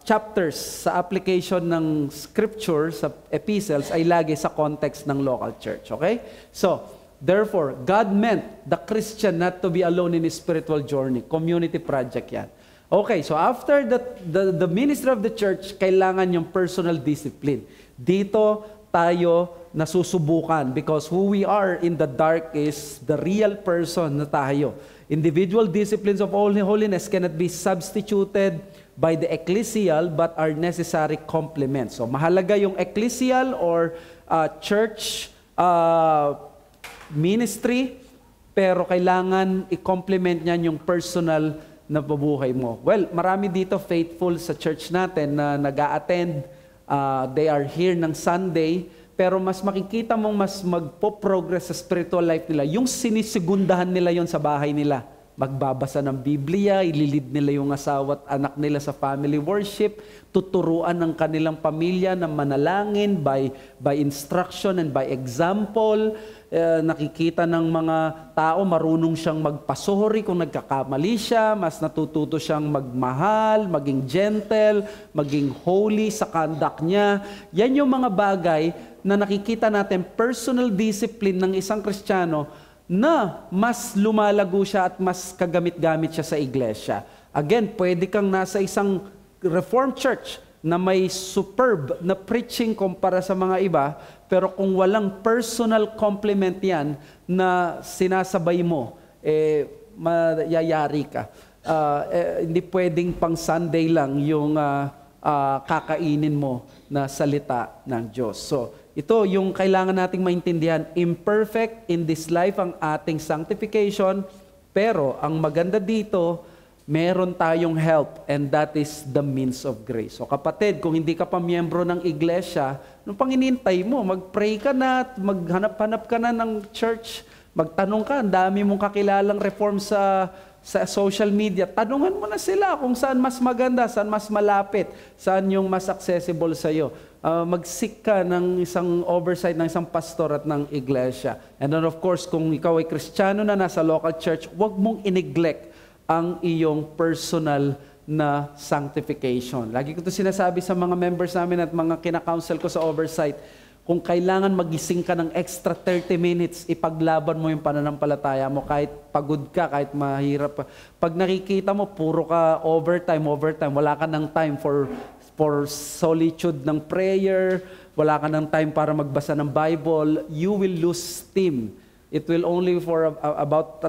chapters sa application ng scripture sa epistles ay lagi sa context ng local church. Okay? So, therefore, God meant the Christian not to be alone in his spiritual journey. Community project yan. Okay, so after the ministry of the church, kailangan yung personal discipline. Dito tayo nasusubukan because who we are in the dark is the real person na tayo. Individual disciplines of holiness cannot be substituted by the ecclesial but are necessary complements. So mahalaga yung ecclesial or church ministry, pero kailangan i-complement niyan yung personal na bubuhay mo. Well, marami dito faithful sa church natin na nag-a-attend, they are here ng Sunday, pero mas makikita mong mas magpo-progress sa spiritual life nila. Yung sinisigundahan nila yon sa bahay nila. Magbabasa ng Biblia, ililid nila yung asawa at anak nila sa family worship, tuturuan ng kanilang pamilya na manalangin by instruction and by example. Nakikita ng mga tao, marunong siyang magpasori kung nagkakamali siya, mas natututo siyang magmahal, maging gentle, maging holy sa conduct niya. Yan yung mga bagay na nakikita natin, personal discipline ng isang Kristiyano na mas lumalago siya at mas kagamit-gamit siya sa iglesia. Again, pwede kang nasa isang Reformed church na may superb na preaching kumpara sa mga iba, pero kung walang personal complement yan na sinasabay mo, mayayari ka. Hindi pwedeng pang Sunday lang yung kakainin mo na salita ng Diyos. So, ito yung kailangan nating maintindihan. Imperfect in this life ang ating sanctification, pero ang maganda dito, meron tayong help, and that is the means of grace. So kapatid, kung hindi ka pa miyembro ng iglesia, nung panginintay mo, mag-pray ka na, maghanap-hanap ka na ng church, magtanong ka, ang dami mong kakilalang reform sa social media, tanungan mo na sila kung saan mas maganda, saan mas malapit, saan yung mas accessible sa'yo. Mag-seek ka ng isang oversight ng isang pastor at ng iglesia. And then of course, kung ikaw ay Kristiyano na nasa local church, huwag mong ineglect ang iyong personal na sanctification. Lagi ko ito sinasabi sa mga members namin at mga kina-counsel ko sa oversight, kung kailangan magising ka ng extra 30 minutes, ipaglaban mo yung pananampalataya mo kahit pagod ka, kahit mahirap. Pag nakikita mo, puro ka overtime, wala ka ng time for solitude ng prayer, wala ka ng time para magbasa ng Bible, you will lose steam. It will only for about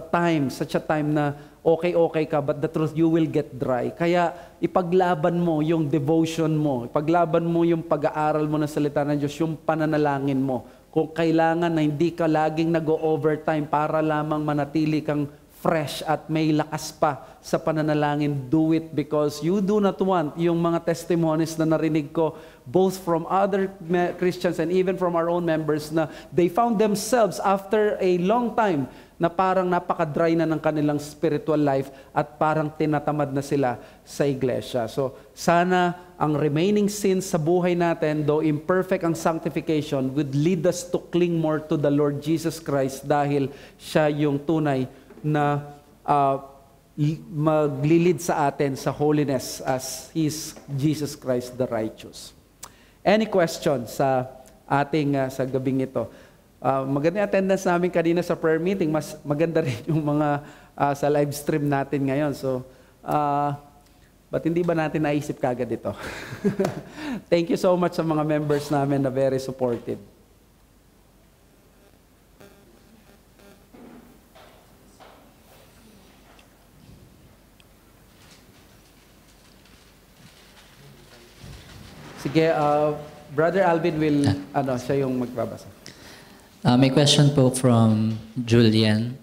such a time na okay ka, but the truth, you will get dry. Kaya ipaglaban mo yung devotion mo, ipaglaban mo yung pag-aaral mo ng salita ng Diyos, yung pananalangin mo. Kung kailangan na hindi ka laging nag-overtime para lamang manatili kang fresh at may lakas pa sa pananalangin, do it because you do not want yung mga testimonies na narinig ko both from other Christians and even from our own members na they found themselves after a long time na parang napaka-dry na ng kanilang spiritual life at parang tinatamad na sila sa iglesia. So, sana ang remaining sins sa buhay natin, though imperfect ang sanctification, would lead us to cling more to the Lord Jesus Christ dahil siya yung tunay na maglilid sa atin sa holiness as His Jesus Christ the righteous. Any question sa ating sa gabing ito? Maganda yung attendance namin kanina sa prayer meeting. Mas maganda rin yung mga sa live stream natin ngayon. So, Ba't hindi ba natin naisip kagad ito? Thank you so much sa mga members namin na very supportive. Sige, Brother Alvin will, siya yung magbabasa. May question po from Julian.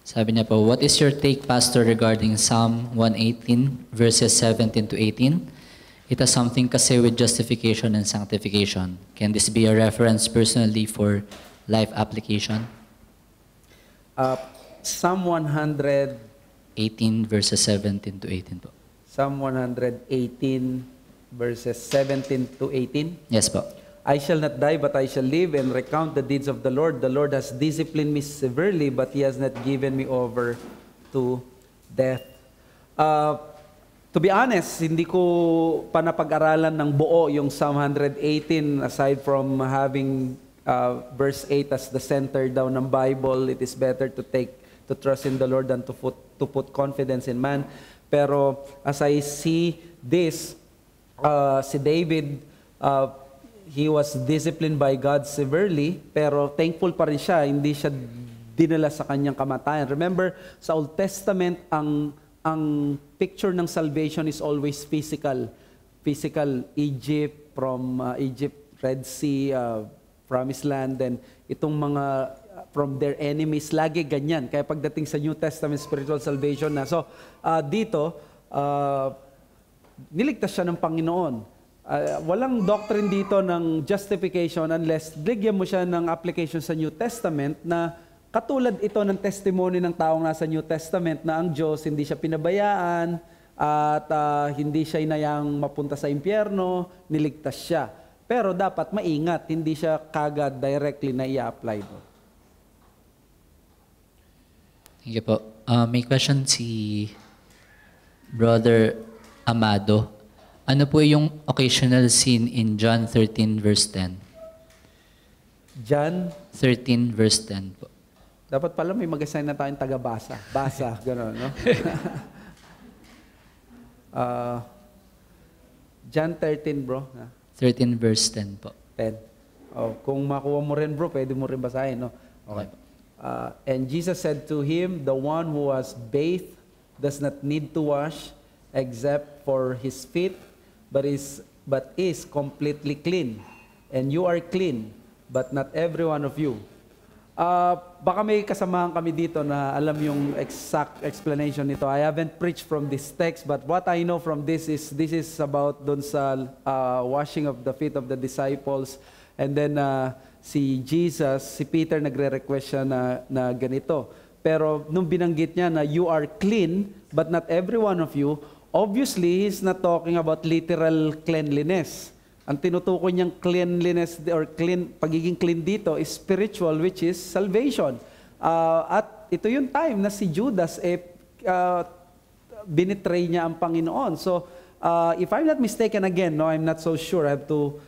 Sabi niya po, what is your take, Pastor, regarding Psalm 118, verses 17 to 18? It has something kasi with justification and sanctification. Can this be a reference personally for life application? Psalm 118 verses 17 to 18 po. Psalm 118 verses 17 to 18. Yes po. I shall not die, but I shall live and recount the deeds of the Lord. The Lord has disciplined me severely, but He has not given me over to death. To be honest, hindi ko pa napag-aralan ng buo yung Psalm 118 aside from having verse 8 as the center daw ng Bible. It is better to trust in the Lord than to put confidence in man. Pero as I see this, si David, he was disciplined by God severely, pero thankful pa rin siya, hindi siya dinala sa kanyang kamatayan. Remember, sa Old Testament, ang picture ng salvation is always physical. Physical, Egypt, from Egypt, Red Sea, Promised Land, and itong mga from their enemies, lagi ganyan. Kaya pagdating sa New Testament, spiritual salvation na. So, dito, niligtas siya ng Panginoon. Walang doctrine dito ng justification unless bigyan mo siya ng application sa New Testament na katulad ito ng testimony ng taong nasa New Testament na ang Diyos hindi siya pinabayaan at hindi siya inayang mapunta sa impyerno, niligtas siya. Pero dapat maingat, hindi siya kagad directly na i-apply doon. Thank you po. May question si Brother Amado. Ano po yung occasional sin in John 13 verse 10? John 13 verse 10 po. Dapat pala may mag-assign na tayong taga-basa. Basa, gano'n, no? John 13, bro. 13 verse 10 po. 10. Oh, kung makuha mo rin, bro, pwede mo rin basahin, no? Okay. And Jesus said to him, the one who was bathed does not need to wash except for his feet, but is completely clean. And you are clean, but not every one of you. Baka may kasamahan kami dito na alam yung exact explanation nito. I haven't preached from this text, but what I know from this is about dun sa washing of the feet of the disciples. And then si Jesus, si Peter nagre-request siya na ganito. Pero nung binanggit niya na you are clean, but not every one of you, obviously, He's not talking about literal cleanliness. Ang tinutukoy niyang cleanliness or pagiging clean dito is spiritual, which is salvation. At ito yung time na si Judas, binitray niya ang Panginoon. So, if I'm not mistaken again, no, I'm not so sure. I have to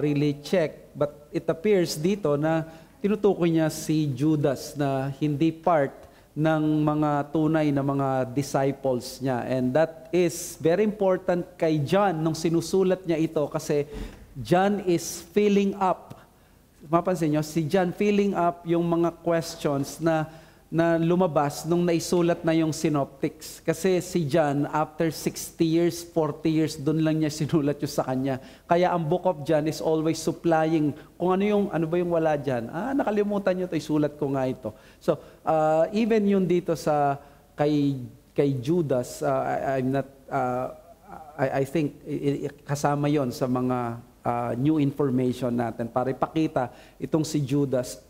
really check. But it appears dito na tinutukoy niya si Judas na hindi part ng mga tunay na mga disciples niya. And that is very important kay John nung sinusulat niya ito kasi John is filling up. Mapansin niyo, si John filling up yung mga questions na lumabas nung naisulat na yung synoptics. Kasi si John, after 60 years, 40 years, doon lang niya sinulat yung sa kanya. Kaya ang book of John is always supplying kung ano ba yung wala dyan. Nakalimutan niyo ito, isulat ko nga ito. So, even yun dito sa kay Judas, I think kasama yon sa mga new information natin para ipakita itong si Judas,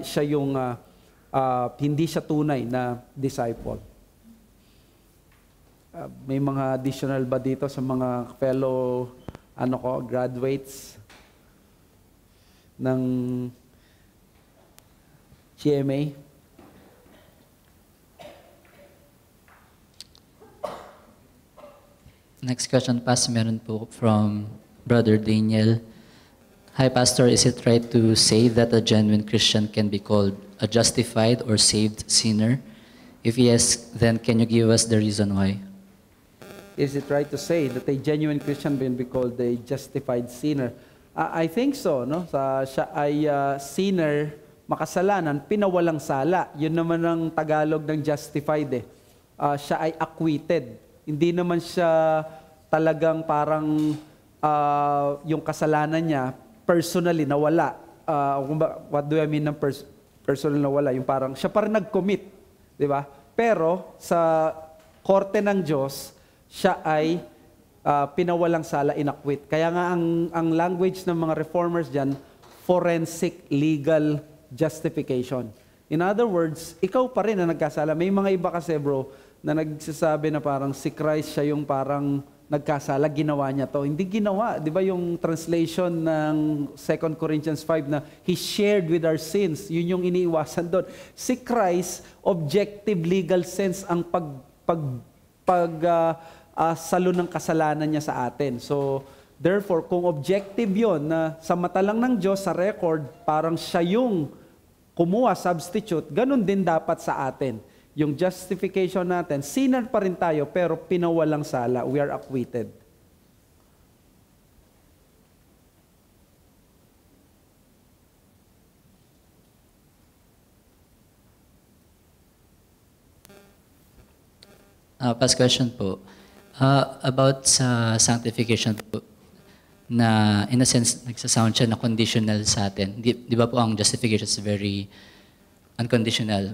siya yung hindi siya tunay na disciple. May mga additional ba dito sa mga fellow graduates ng GMA? Next question, Pastor, meron po from Brother Daniel. Hi, Pastor. Is it right to say that a genuine Christian can be called a justified or saved sinner? If yes, then can you give us the reason why? Is it right to say that a genuine Christian will be called a justified sinner? I think so, no? Siya ay sinner, makasalanan, pinawalang sala. Yun naman ang Tagalog ng justified eh. Siya ay acquitted. Hindi naman siya talagang parang yung kasalanan niya personally nawala. What do I mean ng personally nawala? Yung parang siya pa rin nag-commit, di ba? Pero sa korte ng Diyos, siya ay pinawalang sala, inacquit. Kaya nga ang language ng mga reformers dyan, forensic legal justification. In other words, ikaw pa rin na nagkasala. May mga iba kasi bro, na nagsasabi na parang si Christ siya yung parang nagkasala, ginawa niya to. Hindi ginawa. Di ba yung translation ng 2 Corinthians 5 na He shared with our sins. Yun yung iniiwasan doon. Si Christ, objective legal sense ang salo ng kasalanan niya sa atin. So, therefore, kung objective yon na sa mata lang ng Diyos, sa record, parang siya yung kumuha, substitute, ganun din dapat sa atin. Yung justification natin, sinner pa rin tayo, pero pinawalang sala. We are acquitted. Past question po. About sa sanctification po, na in a sense, nagsasound siya na conditional sa atin. Di ba po ang justification is very unconditional.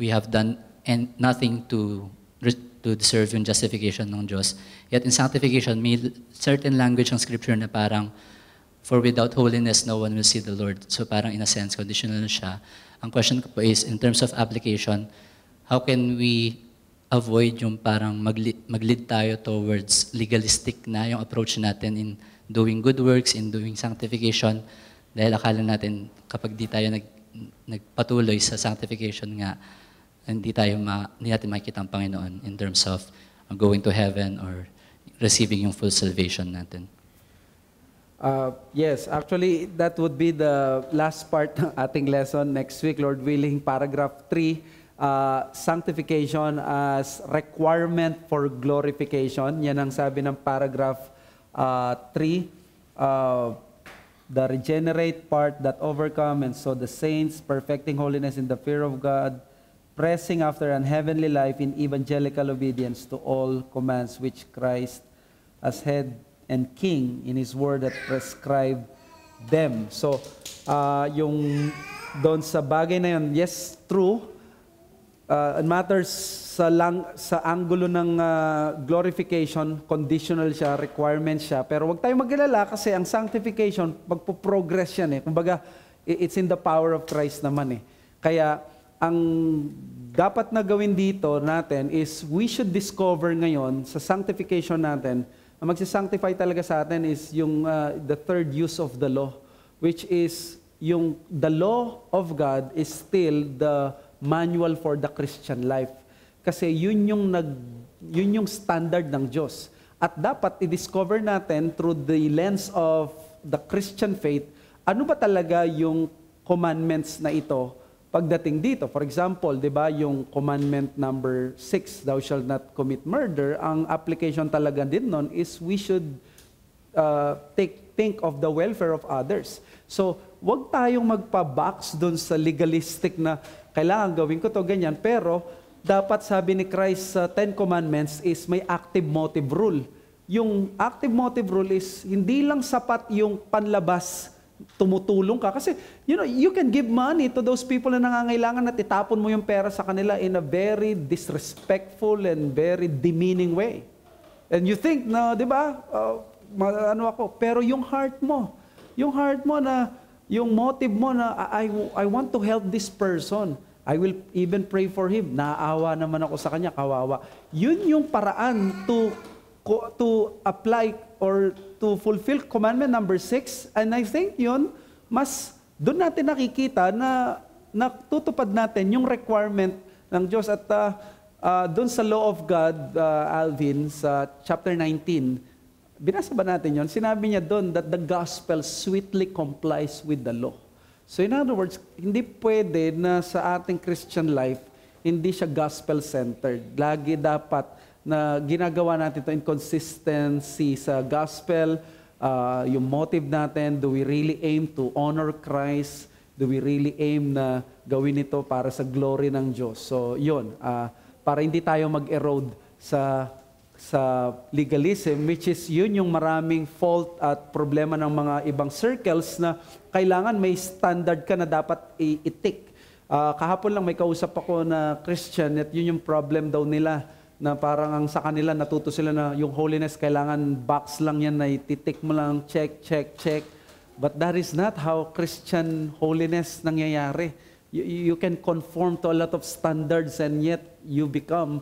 We have done nothing to deserve yung justification ng Diyos. Yet in sanctification, may certain language ng scripture na parang, for without holiness, no one will see the Lord. So parang in a sense, conditional siya. Ang question ko po is, in terms of application, how can we avoid yung parang mag-lead tayo towards legalistic na yung approach natin in doing good works, in doing sanctification, dahil akala natin kapag di tayo nagpatuloy sa sanctification nga, hindi natin makikita ang Panginoon in terms of going to heaven or receiving yung full salvation natin. Yes, actually, that would be the last part ng ating lesson next week, Lord willing, paragraph 3, sanctification as requirement for glorification. Yan ang sabi ng paragraph 3. The regenerate part that overcome, and so the saints perfecting holiness in the fear of God, pressing after an heavenly life in evangelical obedience to all commands which Christ as head and king in His word that prescribe them. So, yung doon sa bagay na yun, yes, true. It matters sa anggulo ng glorification, conditional siya, requirement siya. Pero wag tayong mag-alala kasi ang sanctification, magpo-progress yan eh. Kumbaga, it's in the power of Christ naman eh. Kaya, ang dapat na gawin dito natin is we should discover ngayon sa sanctification natin, ang magsisanctify talaga sa atin is yung the third use of the law, which is yung the law of God is still the manual for the Christian life. Kasi yun yung standard ng Diyos. At dapat i-discover natin through the lens of the Christian faith, ano ba talaga yung commandments na ito pagdating dito. For example, di ba, yung commandment number 6, thou shalt not commit murder, ang application talaga din nun is we should think of the welfare of others. So, wag tayong magpa-box dun sa legalistic na kailangan gawin ko to ganyan, pero dapat sabi ni Christ sa 10 Commandments is may active motive rule. Yung active motive rule is hindi lang sapat yung panlabas, tumutulong ka. Kasi, you can give money to those people na nangangailangan at itapon mo yung pera sa kanila in a very disrespectful and very demeaning way. And you think na, di ba, pero yung heart mo na, yung motive mo na, I want to help this person. I will even pray for him. Naaawa naman ako sa kanya, kawawa. Yun yung paraan to apply or to fulfill commandment number 6. And I think yun, mas doon natin nakikita na natutupad natin yung requirement ng Diyos. At doon sa law of God, Alvin, sa chapter 19, binasa ba natin yun? Sinabi niya doon that the gospel sweetly complies with the law. So in other words, hindi pwede na sa ating Christian life, hindi siya gospel-centered. Lagi dapat na ginagawa natin ito, inconsistency sa gospel, yung motive natin, do we really aim to honor Christ? Do we really aim na gawin ito para sa glory ng Diyos? So yun, para hindi tayo mag-erode sa legalism, which is yun yung maraming fault at problema ng mga ibang circles na kailangan may standard ka na dapat i-tick. Kahapon lang may kausap ako na Christian at yun yung problem daw nila na parang ang sa kanila natuto sila na yung holiness kailangan box lang yan na ititik mo lang, check, check, check. But that is not how Christian holiness nangyayari. You can conform to a lot of standards and yet you become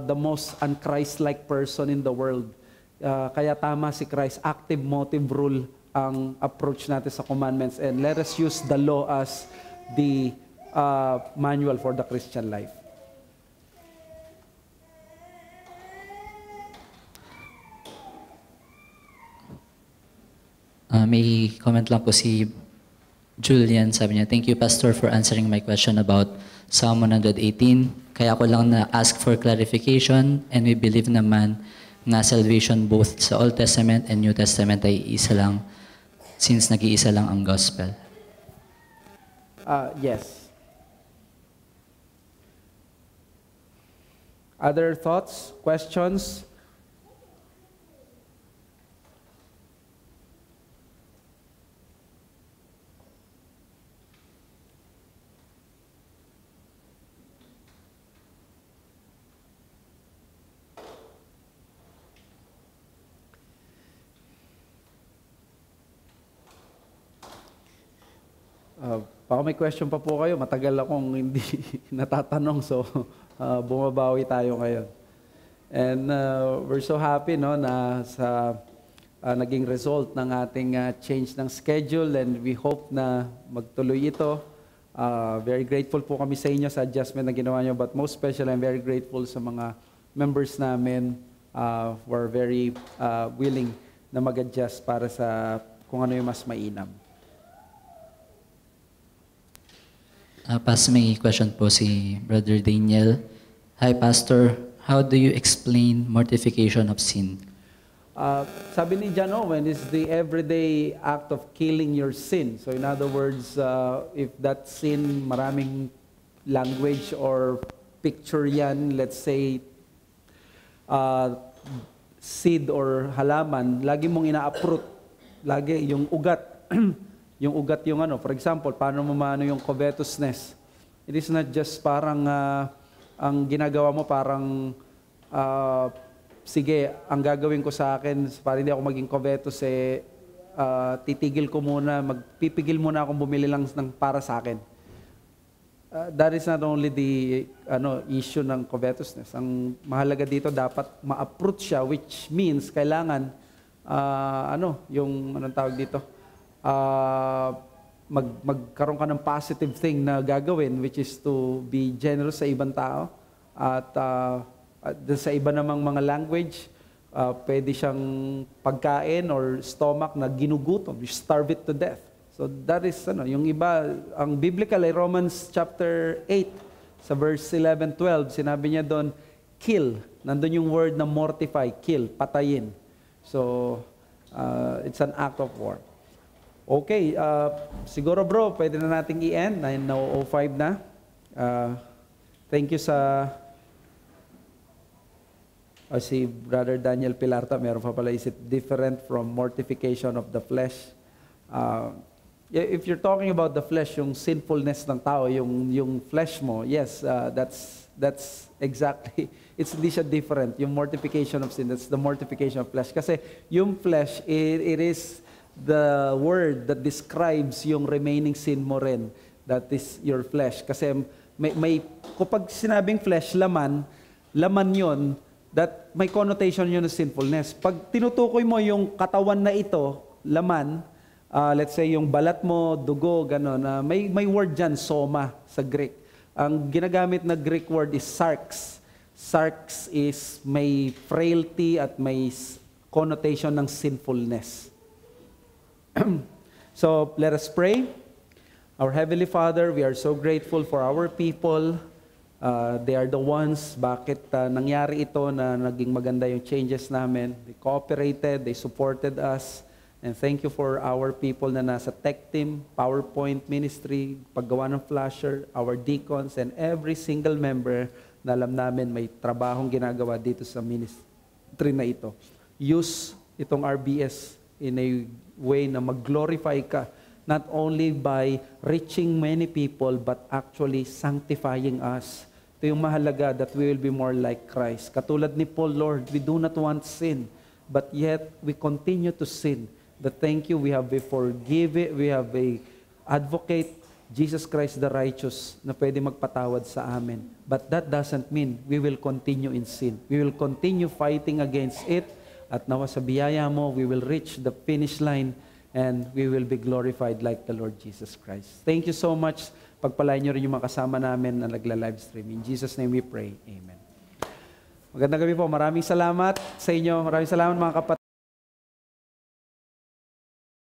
the most un-Christ-like person in the world. Kaya tama si Christ, active motive rule ang approach natin sa commandments, and let us use the law as the manual for the Christian life. May comment lang po si Julian, sabi niya, thank you Pastor for answering my question about Psalm 118. Kaya ko lang na-ask for clarification, and we believe naman na salvation both sa Old Testament and New Testament ay isa lang, since nag-iisa lang ang gospel. Yes. Other thoughts, questions? Baka may question pa po kayo. Matagal akong hindi natatanong, so bumabawi tayo ngayon. And we're so happy no, na sa naging result ng ating change ng schedule, and we hope na magtuloy ito. Very grateful po kami sa inyo sa adjustment na ginawa nyo, but most especially I'm very grateful sa mga members namin who are very willing na mag-adjust para sa kung ano yung mas mainam. May question po si Brother Daniel. Hi Pastor, how do you explain mortification of sin? Sabi ni John Owen, is the everyday act of killing your sin. So in other words, if that sin, maraming language or picture yan, let's say, seed or halaman, lagi mong ina-uproot. Lagi yung ugat. Yung ugat yung ano, for example, paano mo maano yung covetousness. It is not just parang, ang ginagawa mo parang, sige, ang gagawin ko sa akin, para hindi ako maging covetous, titigil ko muna, magpipigil muna akong bumili lang ng para sa akin. That is not only the issue ng covetousness. Ang mahalaga dito, dapat ma-uproot siya, which means kailangan, yung anong tawag dito, magkaroon ka ng positive thing na gagawin, which is to be generous sa ibang tao. At sa iba namang mga language, pwede siyang pagkain or stomach na ginugutom. You starve it to death. So that is, yung iba, ang biblical ay Romans chapter 8, sa verse 11-12, sinabi niya doon, kill. Nandun yung word na mortify, kill, patayin. So, it's an act of war. Okay, siguro bro, pwede na nating i-end. 9:05 na. Thank you sa si Brother Daniel Pilarta, meron pa pala, is it different from mortification of the flesh? If you're talking about the flesh, yung sinfulness ng tao, yung flesh mo, yes, that's exactly, it's hindi siya different. Yung mortification of sin, that's the mortification of flesh. Kasi yung flesh, it is the word that describes yung remaining sin mo rin. That is your flesh. Kasi kapag sinabing flesh, laman yon, that may connotation yun ng sinfulness. Pag tinutukoy mo yung katawan na ito, laman, let's say yung balat mo, dugo, gano'n, may word dyan, soma, sa Greek. Ang ginagamit na Greek word is sarx. Sarx is may frailty at may connotation ng sinfulness. So, let us pray. Our Heavenly Father, we are so grateful for our people. They are the ones bakit nangyari ito na naging maganda yung changes namin. They cooperated, they supported us. And thank you for our people na nasa tech team, PowerPoint ministry, paggawa ng flasher, our deacons, and every single member na alam namin may trabahong ginagawa dito sa ministry na ito. Use itong RBS in a way na mag-glorify ka, not only by reaching many people, but actually sanctifying us. Ito yung mahalaga, that we will be more like Christ. Katulad ni Paul, Lord, we do not want sin, but yet we continue to sin. But thank you, we have a forgive, we have a advocate, Jesus Christ the righteous, na pwede magpatawad sa amin. But that doesn't mean we will continue in sin. We will continue fighting against it. At nawa sa biyaya mo, we will reach the finish line and we will be glorified like the Lord Jesus Christ. Thank you so much. Pagpalain niyo rin yung mga kasama namin na nagla-livestream. In Jesus' name we pray. Amen. Magandang gabi po. Maraming salamat sa inyo. Maraming salamat mga kapatid.